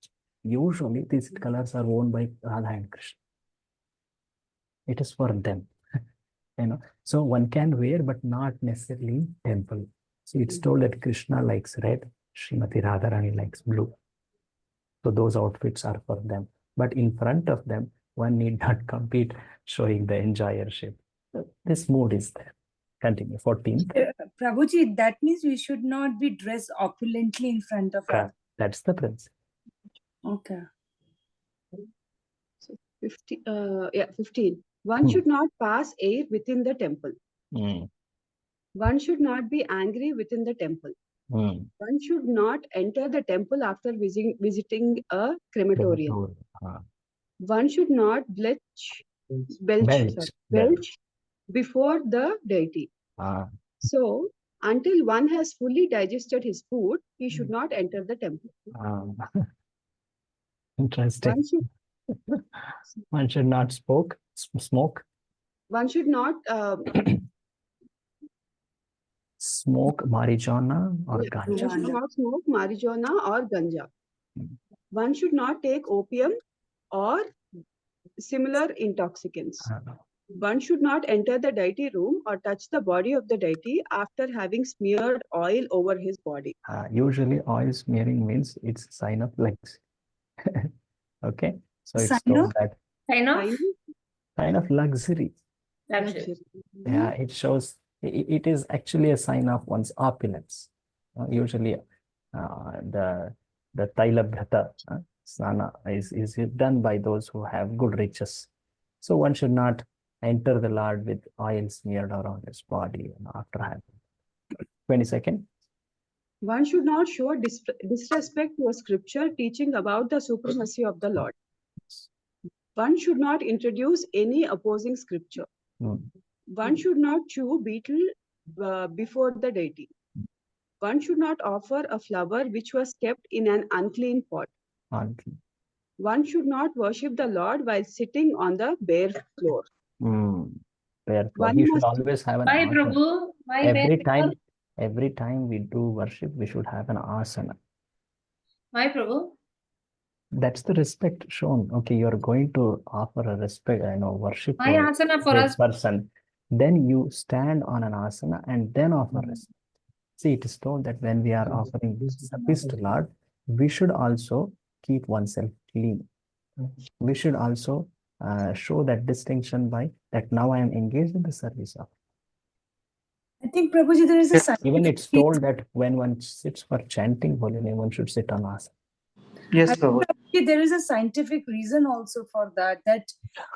Usually these colors are worn by Radha and Krishna. It is for them. So one can wear, but not necessarily in temple. So it's told that Krishna likes red, Srimati Radharani likes blue. So those outfits are for them. But in front of them, one need not compete, showing the enjoyership. So this mood is there. Continue. 14th. Prabhuji, that means we should not be dressed opulently in front of us. That's the principle. Okay. 15. One should not pass air within the temple. One should not be angry within the temple. One should not enter the temple after visiting a crematorium. One should not belch before the deity. So, until one has fully digested his food, he should not enter the temple. Interesting. One should not smoke. One should not smoke marijuana or ganja. One should not smoke marijuana or ganja. One should not take opium or similar intoxicants. One should not enter the deity room or touch the body of the deity after having smeared oil over his body. Usually oil smearing means it's a sign of luxury. Okay, so it's told that sign of luxury. Yeah, it shows it is actually a sign of one's opulence. Usually the tailabhrata snana is done by those who have good riches. So one should not enter the Lord with oil smeared around his body after having 22nd. One should not show disrespect to a scripture teaching about the supremacy of the Lord. One should not introduce any opposing scripture. One should not chew betel before the deity. One should not offer a flower which was kept in an unclean pot. One should not worship the Lord while sitting on the bare floor. Bare floor. He should always have an Why, asana. Prabhu? Why Every time we do worship, we should have an asana. Why, Prabhu? That's the respect shown. Okay, you're going to offer a respect, worship Why to asana for this us? person. Then you stand on an asana and then offer respect. See, it is told that when we are offering service to Lord, we should also keep oneself clean. We should also show that distinction by that now I am engaged in the service of. I think, Prabhuji, there is a scientific Even it's told that when one sits for chanting holy name, one should sit on asana. Yes, Prabhu. There is a scientific reason also for that, that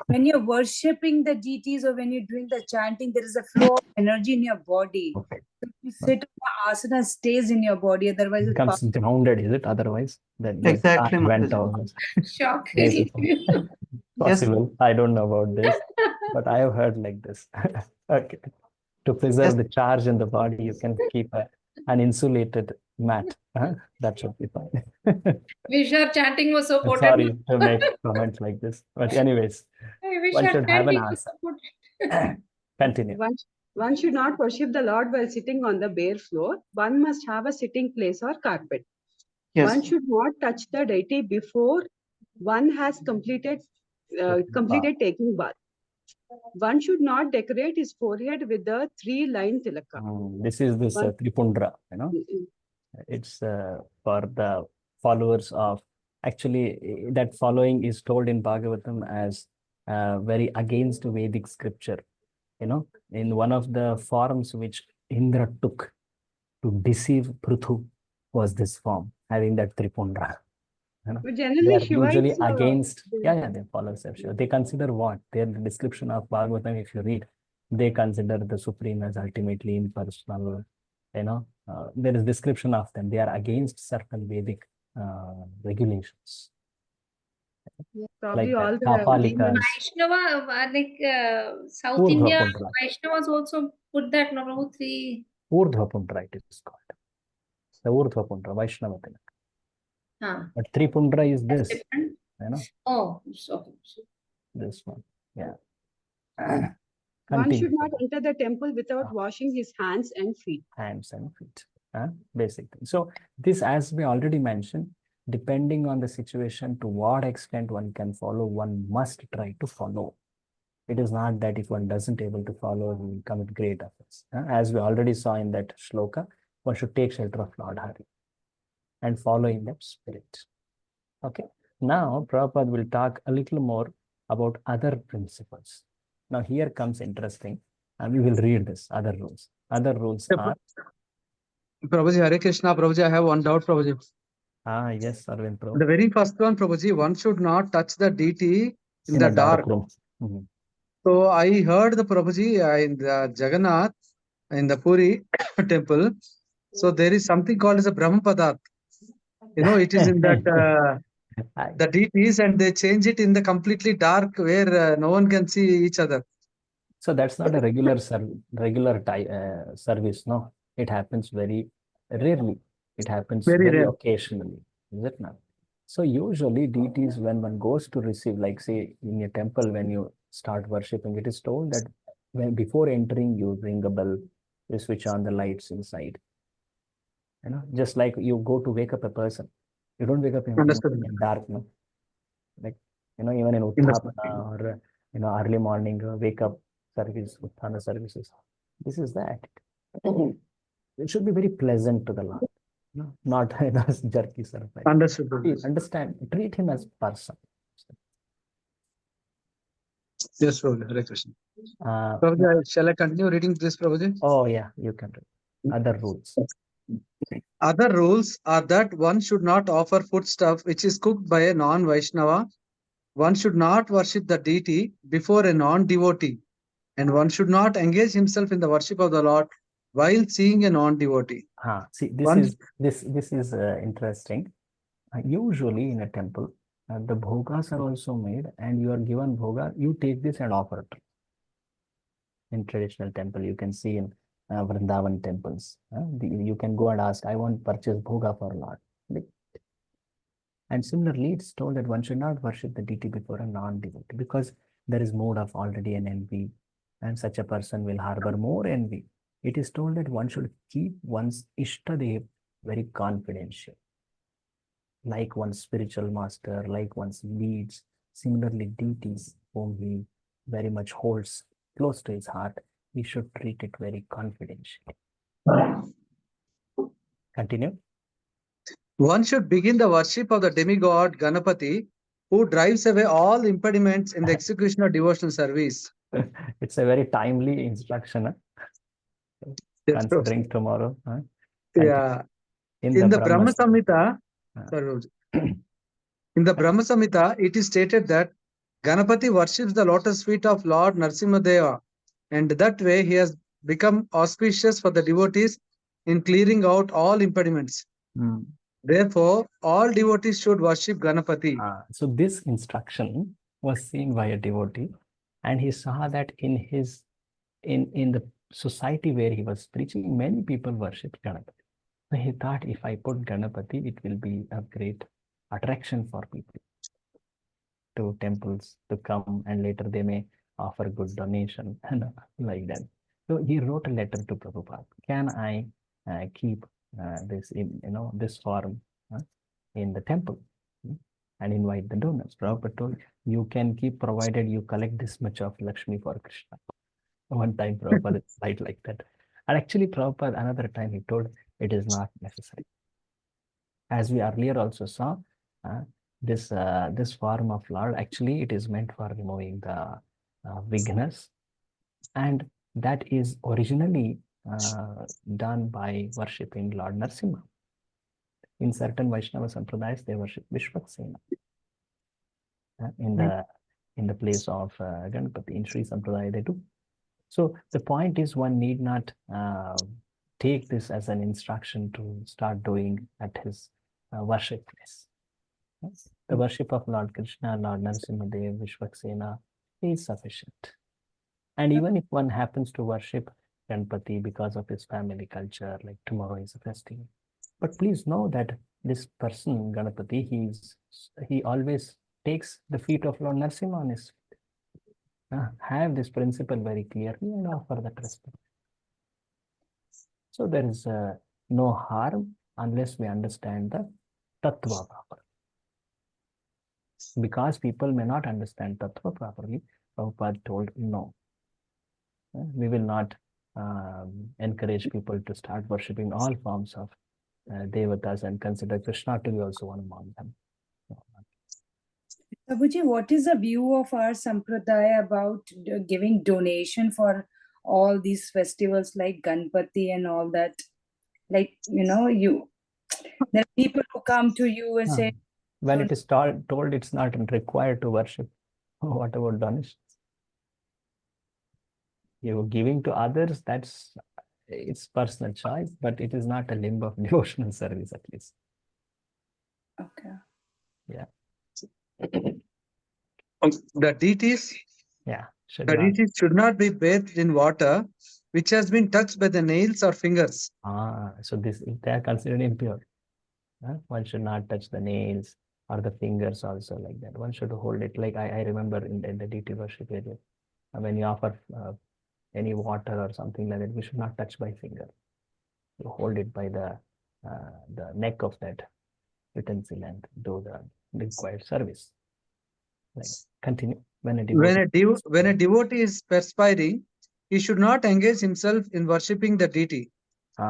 when you're worshipping the deities or when you're doing the chanting, there is a flow of energy in your body. Okay. If you sit on the asana, stays in your body, otherwise It becomes grounded, is it? Otherwise, then Exactly, went Mataji. out. Shock. Possible. I don't know about this, but I have heard like this. Okay. To preserve the charge in the body, you can keep an insulated mat. That should be fine. Wish our chanting was so potent. Sorry to make comments like this, but anyways, I wish one our should have an chanting was so asana. potent. Continue. One should not worship the Lord while sitting on the bare floor. One must have a sitting place or carpet. Yes. One should not touch the deity before one has completed taking bath. One should not decorate his forehead with the 3-line tilaka. This is Tripundra, It's for the followers of, actually that following is told in Bhagavatam as very against Vedic scripture. In one of the forms which Indra took to deceive Pruthu was this form, having that Tripundra. But They generally, are Shiva usually is, against, they follow Shiva. They consider what? Their description of Bhagavatam, if you read, they consider the Supreme as ultimately impersonal. There is description of them. They are against certain Vedic regulations. probably like all the Kapalikas. Vaishnava, South Urdhva India, Pundra. Vaishnavas also put that, no, Prabhu, 3. Urdhva Pundra it is called. The Urdhva Pundra, Vaishnava Tilak. But Tripundra is this. Different. Oh, so. This one. Yeah. One should not enter the temple without washing his hands and feet. Hands and feet. Basic thing. So this, as we already mentioned, depending on the situation, to what extent one can follow, one must try to follow. It is not that if one doesn't able to follow, he will commit great offense. As we already saw in that shloka, one should take shelter of Lord Hari and follow in that spirit. Okay. Now, Prabhupada will talk a little more about other principles. Now, here comes interesting, and we will read this, other rules. Other rules are... Prabhuji, Hare Krishna, Prabhuji, I have one doubt, Prabhuji. Yes, Arvind Prabhu. The very first one, Prabhuji, one should not touch the deity in the a dark dark. room. Mhm. So I heard the Prabhuji in the Jagannath, in the Puri temple. So there is something called as a Brahma Padat. You know, it is in that the deities, and they change it in the completely dark where no one can see each other. So that's not a regular service, no. It happens very rarely. It happens Very very rare. occasionally, is it not? So usually deities, when one goes to receive, like say in a temple, when you start worshipping, it is told that when before entering, you ring a bell, you switch on the lights inside. You know, just like you go to wake up a person, you don't wake up Understood. in dark, no. Like, you know, even in Understood. Utthapana or early morning wake up service, Utthana services. This is the attitude. It should be very pleasant to the Lord, no? Not those jerky surprise. Understood. Understand, treat him as person. Yes, Prabhuji. Hare Krishna. Prabhuji, shall I continue reading this, Prabhuji? Oh yeah, you can read. Other rules. Other rules are that one should not offer foodstuff which is cooked by a non-Vaishnava. One should not worship the deity before a non-devotee, and one should not engage himself in the worship of the Lord while seeing a non-devotee. See, this is interesting. Usually in a temple, the bhogas are also made, and you are given bhoga. You take this and offer it. In traditional temple, you can see in Vrindavan temples. You can go and ask, I want purchase bhoga for Lord. And similarly, it's told that one should not worship the deity before a non-devotee, because there is mood of already an envy, and such a person will harbor more envy. It is told that one should keep one's Ishtadev very confidential, like one's spiritual master, like one's leads. Similarly, deities whom he very much holds close to his heart, we should treat it very confidentially. Continue. One should begin the worship of the demigod Ganapati, who drives away all impediments in the execution of devotional service. It's a very timely instruction. Yes, Considering tomorrow. Yeah. In the Brahma Samhita, Samhita, in the Brahma Samhita, it is stated that Ganapati worships the lotus feet of Lord Narsimhadeva, and that way he has become auspicious for the devotees in clearing out all impediments. Therefore, all devotees should worship Ganapati. So this instruction was seen by a devotee, and he saw that in his in the society where he was preaching, many people worship Ganapati. So he thought, if I put Ganapati, it will be a great attraction for people to temples to come, and later they may offer good donation and like that. So he wrote a letter to Prabhupada. Can I keep this this form in the temple and invite the donors? Prabhupada told, you can keep, provided you collect this much of Lakshmi for Krishna. One time Prabhupada replied like that. And actually Prabhupada another time he told, it is not necessary. As we earlier also saw, this form of Lord, actually it is meant for removing the vignas, and that is originally done by worshipping Lord Narsimha. In certain Vaishnava Sampradayas, they worship Vishwaksena in the place of Ganapati. In Sri Sampradaya, they do. So the point is, one need not take this as an instruction to start doing at his worship place. The worship of Lord Krishna, Lord Narasimhadev, Vishwaksena is sufficient. And even if one happens to worship Ganpati because of his family culture, like tomorrow is a festival, but please know that this person, Ganapati, he always takes the feet of Lord Narasimha on his feet. Have this principle very clearly and offer that respect. So there is no harm unless we understand the tattva properly. Because people may not understand tattva properly, Prabhupada told no. We will not encourage people to start worshipping all forms of devatas and consider Krishna to be also one among them. Prabhuji, what is the view of our sampradaya about giving donation for all these festivals like Ganpati and all that? Like, there are people who come to you and say... When it is told it's not required to worship. What about donations? You're giving to others, it's personal choice, but it is not a limb of devotional service, at least. Okay. Yeah. The deities Yeah. Should The not. deities should not be bathed in water which has been touched by the nails or fingers. So this, if they are considered impure, one should not touch the nails or the fingers also, like that. One should hold it. Like I remember in the deity worship area, when you offer any water or something like that, we should not touch by finger. You hold it by the neck of that utensil and do the required service. Like, continue. When a devotee is perspiring, he should not engage himself in worshipping the deity.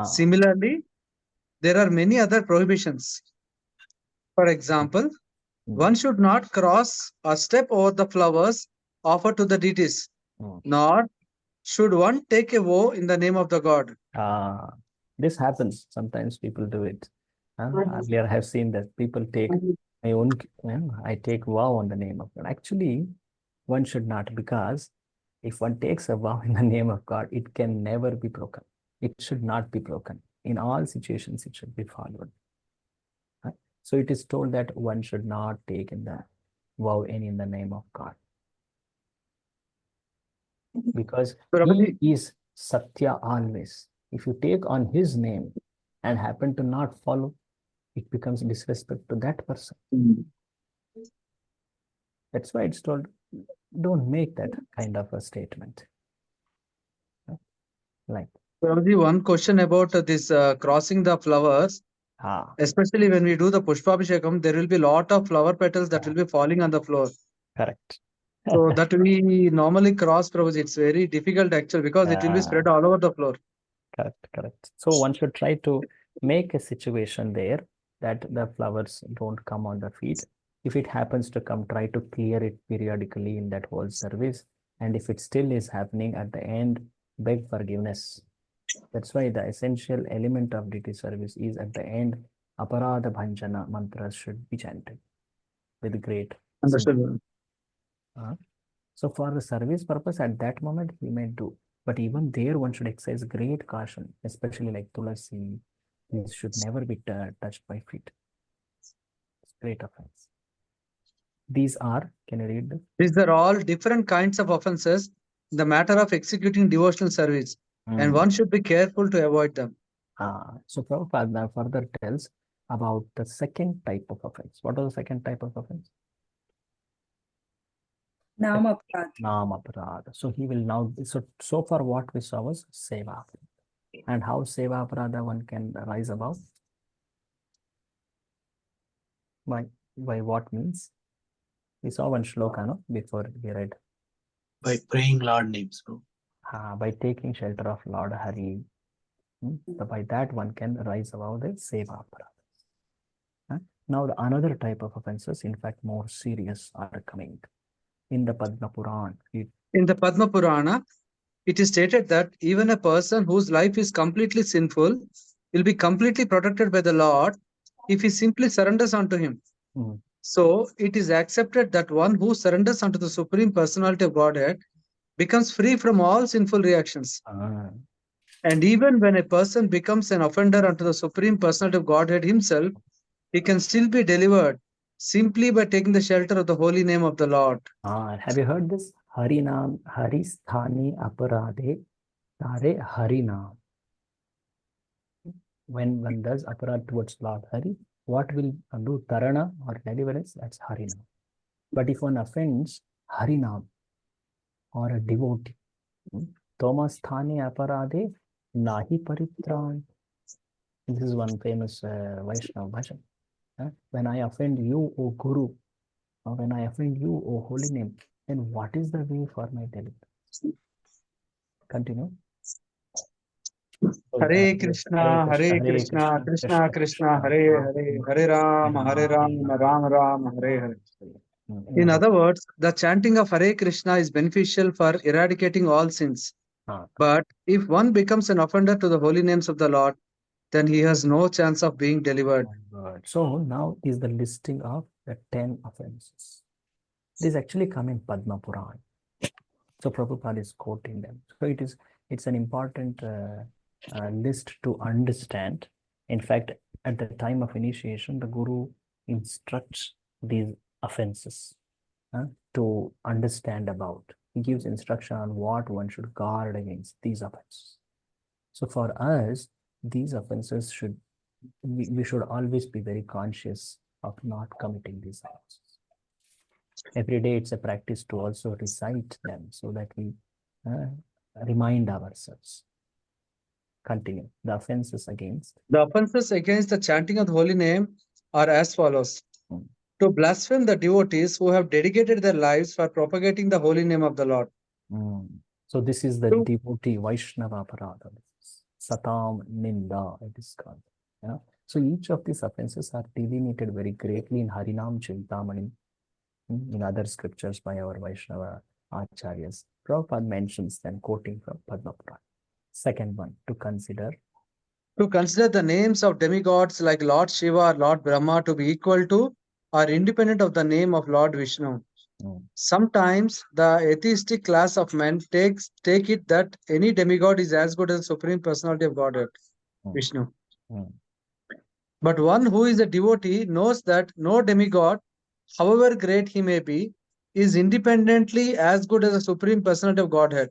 Similarly, there are many other prohibitions. For example, one should not cross or step over the flowers offered to the deities, nor should one take a vow in the name of the god. This happens. Sometimes people do it. Earlier, I have seen that people take my own, I take vow on the name of God. Actually, one should not, because if one takes a vow in the name of God, it can never be broken. It should not be broken. In all situations, it should be followed. So it is told that one should not take in the vow any in the name of God, because he is Satya always. If you take on his name and happen to not follow, it becomes disrespect to that person. That's why it's told, don't make that kind of a statement. Like, Prabhuji, one question about this crossing the flowers. Especially when we do the Pushpabhishekam, there will be a lot of flower petals that will be falling on the floor. Correct. So that we normally cross, Prabhuji. It's very difficult actually, because it will be spread all over the floor. Correct. So one should try to make a situation there that the flowers don't come on the feet. If it happens to come, try to clear it periodically in that whole service. And if it still is happening at the end, beg forgiveness. That's why the essential element of deity service is at the end, aparadha bhanjana mantras should be chanted with great. Understood. So for the service purpose, at that moment, we may do. But even there, one should exercise great caution, especially like tulasi. These should never be touched by feet. It's great offense. These are, can you read this? These are all different kinds of offenses in the matter of executing devotional service, and one should be careful to avoid them. So Prabhupada further tells about the second type of offense. What is the second type of offense? Namaparada. So he will now, so far what we saw was seva. And how seva aparada one can rise above? By what means? We saw one shloka, no? Before we read. By praying Lord names, bro. By taking shelter of Lord Hari. So by that one can rise above the seva aparada. Now the another type of offenses, in fact more serious, are coming. In the Padma Purana. In the Padma Purana, it is stated that even a person whose life is completely sinful will be completely protected by the Lord if he simply surrenders unto him. So it is accepted that one who surrenders unto the Supreme Personality of Godhead becomes free from all sinful reactions. And even when a person becomes an offender unto the Supreme Personality of Godhead himself, he can still be delivered simply by taking the shelter of the holy name of the Lord. Have you heard this? Harinam, Haristhani Aparade, Tare Harinam. When one does aparad towards Lord Hari, what will do? Tarana or deliverance? That's Harinam. But if one offends Harinam or a devotee, Tomasthani Aparade, Nahi Paritran. This is one famous Vaishnava bhajan. When I offend you, O Guru, or when I offend you, O holy name, then what is the way for my deliverance? Continue. Hare Krishna, Hare Krishna, Krishna Krishna, Hare Hare, Hare Rama, Rama Rama, Hare Hare. In other words, the chanting of Hare Krishna is beneficial for eradicating all sins. But if one becomes an offender to the holy names of the Lord, then he has no chance of being delivered. So now is the listing of the 10 offenses. These actually come in Padma Puran. So Prabhupada is quoting them. So it's an important list to understand. In fact, at the time of initiation, the Guru instructs these offenses to understand about. He gives instruction on what one should guard against these offenses. So for us, these offenses we should always be very conscious of not committing these offenses. Every day it's a practice to also recite them so that we remind ourselves. Continue. The offenses against. The offenses against the chanting of the holy name are as follows. To blaspheme the devotees who have dedicated their lives for propagating the holy name of the Lord. So this is the devotee Vaishnava Aparadha. Satam Ninda, it is called. Yeah? So each of these offenses are delineated very greatly in Harinam Chintamani, in other scriptures by our Vaishnava Acharyas. Prabhupada mentions them, quoting from Padma Purana. Second one, to consider the names of demigods like Lord Shiva or Lord Brahma to be equal to or independent of the name of Lord Vishnu. Sometimes the atheistic class of men take it that any demigod is as good as the Supreme Personality of Godhead, Vishnu. But one who is a devotee knows that no demigod, however great he may be, is independently as good as the Supreme Personality of Godhead.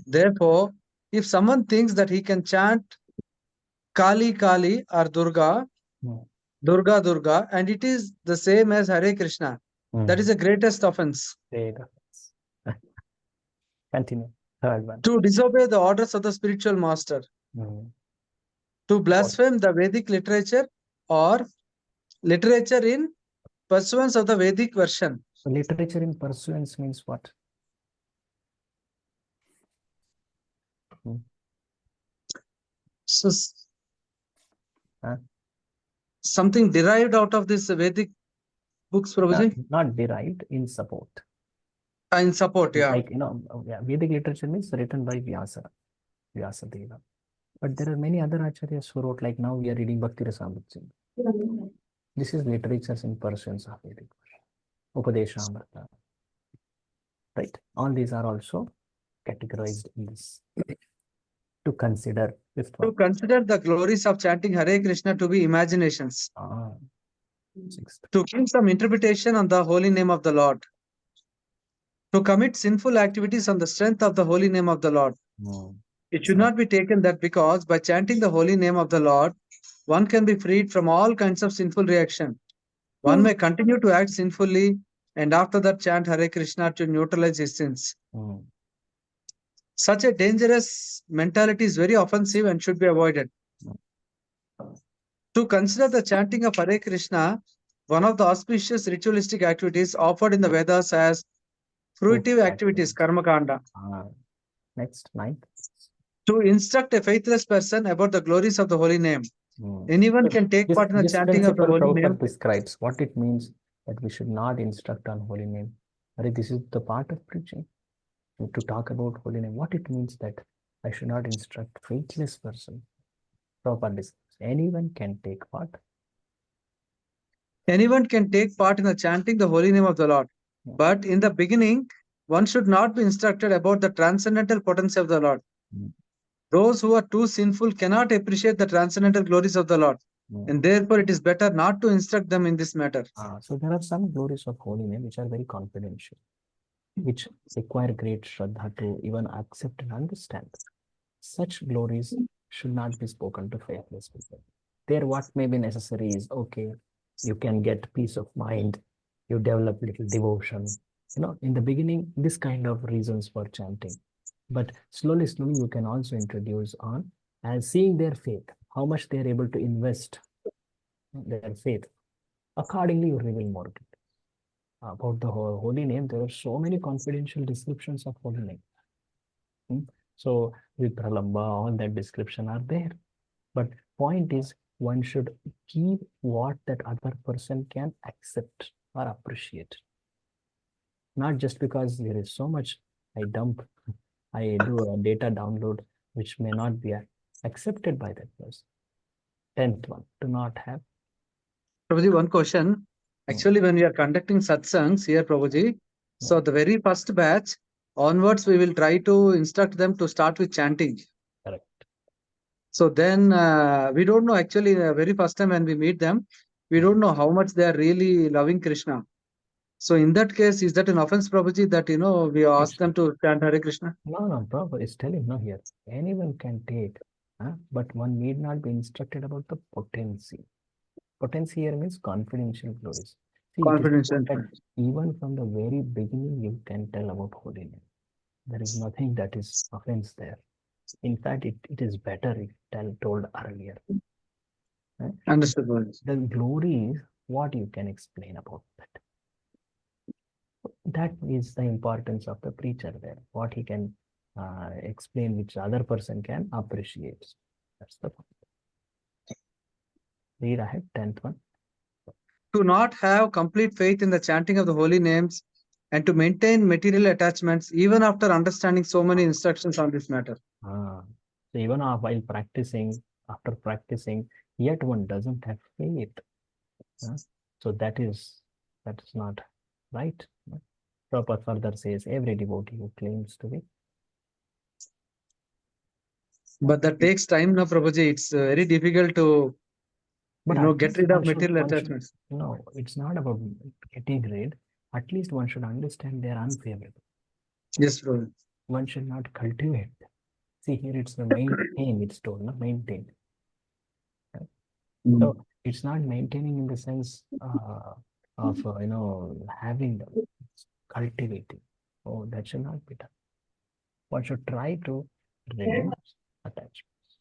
Therefore, if someone thinks that he can chant Kali Kali or Durga, Durga Durga, and it is the same as Hare Krishna, that is the greatest offense. Continue. Third one. To disobey the orders of the spiritual master. To blaspheme the Vedic literature or literature in pursuance of the Vedic version. So literature in pursuance means what? So, something derived out of this Vedic books, Prabhuji? Not derived, in support. In support, yeah. Like, Vedic literature means written by Vyasadeva. But there are many other acharyas who wrote, like now we are reading Bhakti Rasamrita. This is literature in pursuance of Vedic Upadeshamrita. Right? All these are also categorized in this. To consider. To consider the glories of chanting Hare Krishna to be imaginations. To give some interpretation on the holy name of the Lord. To commit sinful activities on the strength of the holy name of the Lord. It should not be taken that because by chanting the holy name of the Lord, one can be freed from all kinds of sinful reaction. One may continue to act sinfully and after that chant Hare Krishna to neutralize his sins. Such a dangerous mentality is very offensive and should be avoided. To consider the chanting of Hare Krishna, one of the auspicious ritualistic activities offered in the Vedas as fruitive activities, karma kanda. Next, ninth. To instruct a faithless person about the glories of the holy name. Anyone can take part in the chanting of the holy name. Describes what it means that we should not instruct on holy name. This is the part of preaching. To talk about holy name, what it means that I should not instruct faithless person. Prabhupada describes. Anyone can take part. Anyone can take part in the chanting the holy name of the Lord. But in the beginning, one should not be instructed about the transcendental potency of the Lord. Those who are too sinful cannot appreciate the transcendental glories of the Lord. And therefore, it is better not to instruct them in this matter. So there are some glories of holy name which are very confidential, which require great Shraddha to even accept and understand. Such glories should not be spoken to faithless people. There, what may be necessary is, okay, you can get peace of mind, you develop little devotion. In the beginning, this kind of reasons for chanting. But slowly, you can also introduce on as seeing their faith, how much they are able to invest their faith. Accordingly, you reveal more. About the holy name, there are so many confidential descriptions of holy name. So with Pralamba, all that description are there. But point is, one should keep what that other person can accept or appreciate. Not just because there is so much I do a data download which may not be accepted by that person. 10th one, do not have. Prabhuji, one question. Actually, when we are conducting satsangs here, Prabhuji, So the very first batch onwards, we will try to instruct them to start with chanting. Correct. So then we don't know actually the very first time when we meet them, we don't know how much they are really loving Krishna. So in that case, is that an offense, Prabhuji, that we ask them to chant Hare Krishna? No, Prabhu is telling no here. Anyone can take, but one need not be instructed about the potency. Potency here means confidential glories. See, Confidential. Even from the very beginning, you can tell about holy name. There is nothing that is offense there. In fact, it is better if told earlier. Understood. The glory is what you can explain about that. That is the importance of the preacher there. What he can explain, which other person can appreciate. That's the point. Read ahead, 10th one. To not have complete faith in the chanting of the holy names and to maintain material attachments even after understanding so many instructions on this matter. So even while practicing, after practicing, yet one doesn't have faith. So that is not right. Prabhupada further says every devotee who claims to be. But that takes time, no, Prabhuji. It's very difficult to get rid of material attachments. No, it's not about getting rid. At least one should understand they are unfavorable. Yes, Prabhuji. One should not cultivate them. See, here it's the maintain, it's told, no? Maintain. Right? So it's not maintaining in the sense of having them, cultivating. Oh, that should not be done. One should try to reduce attachments.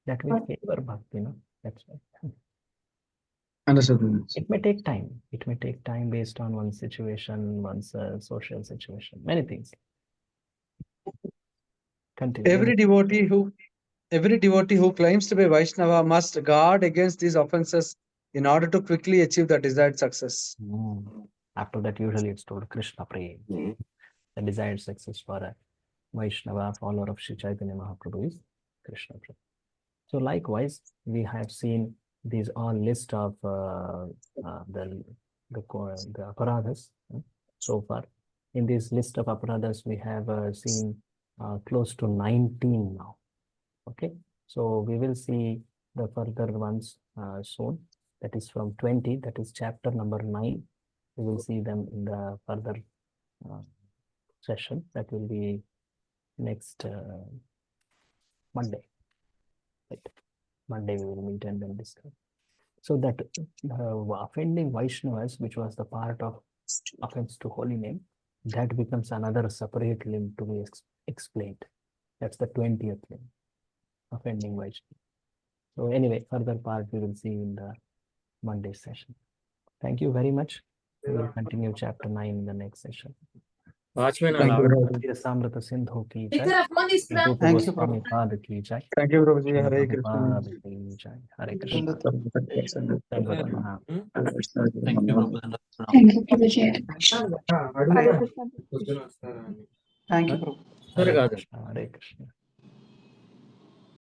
That will favor bhakti, that's right. Understood. It may take time. It may take time based on one's situation, one's social situation, many things. Continue. Every devotee who claims to be Vaishnava must guard against these offenses in order to quickly achieve the desired success. After that, usually it's told Krishna Prem. The desired success for a Vaishnava, follower of Sri Chaitanya Mahaprabhu, is Krishna Prem. So likewise, we have seen these all list of the aparadhas so far. In this list of aparadhas, we have seen close to 19 now. Okay, so we will see the further ones soon. That is from 20. That is chapter number 9. We will see them in the further session. That will be next Monday. Right. Monday we will meet and then discuss. So that offending Vaishnavas, which was the part of offense to holy name, that becomes another separate limb to be explained. That's the 20th limb, offending Vaishnava. So anyway, further part we will see in the Monday session. Thank you very much. We will continue chapter 9 in the next session. Watchman Samrata Sindhu ki jai. Thank you, Prabhu. Thank you, Prabhuji. Hare Krishna. Hare Krishna. Thank you, Prabhu. Thank you, Prabhuji. Thank you, Prabhu. Hare Krishna. Hare Krishna.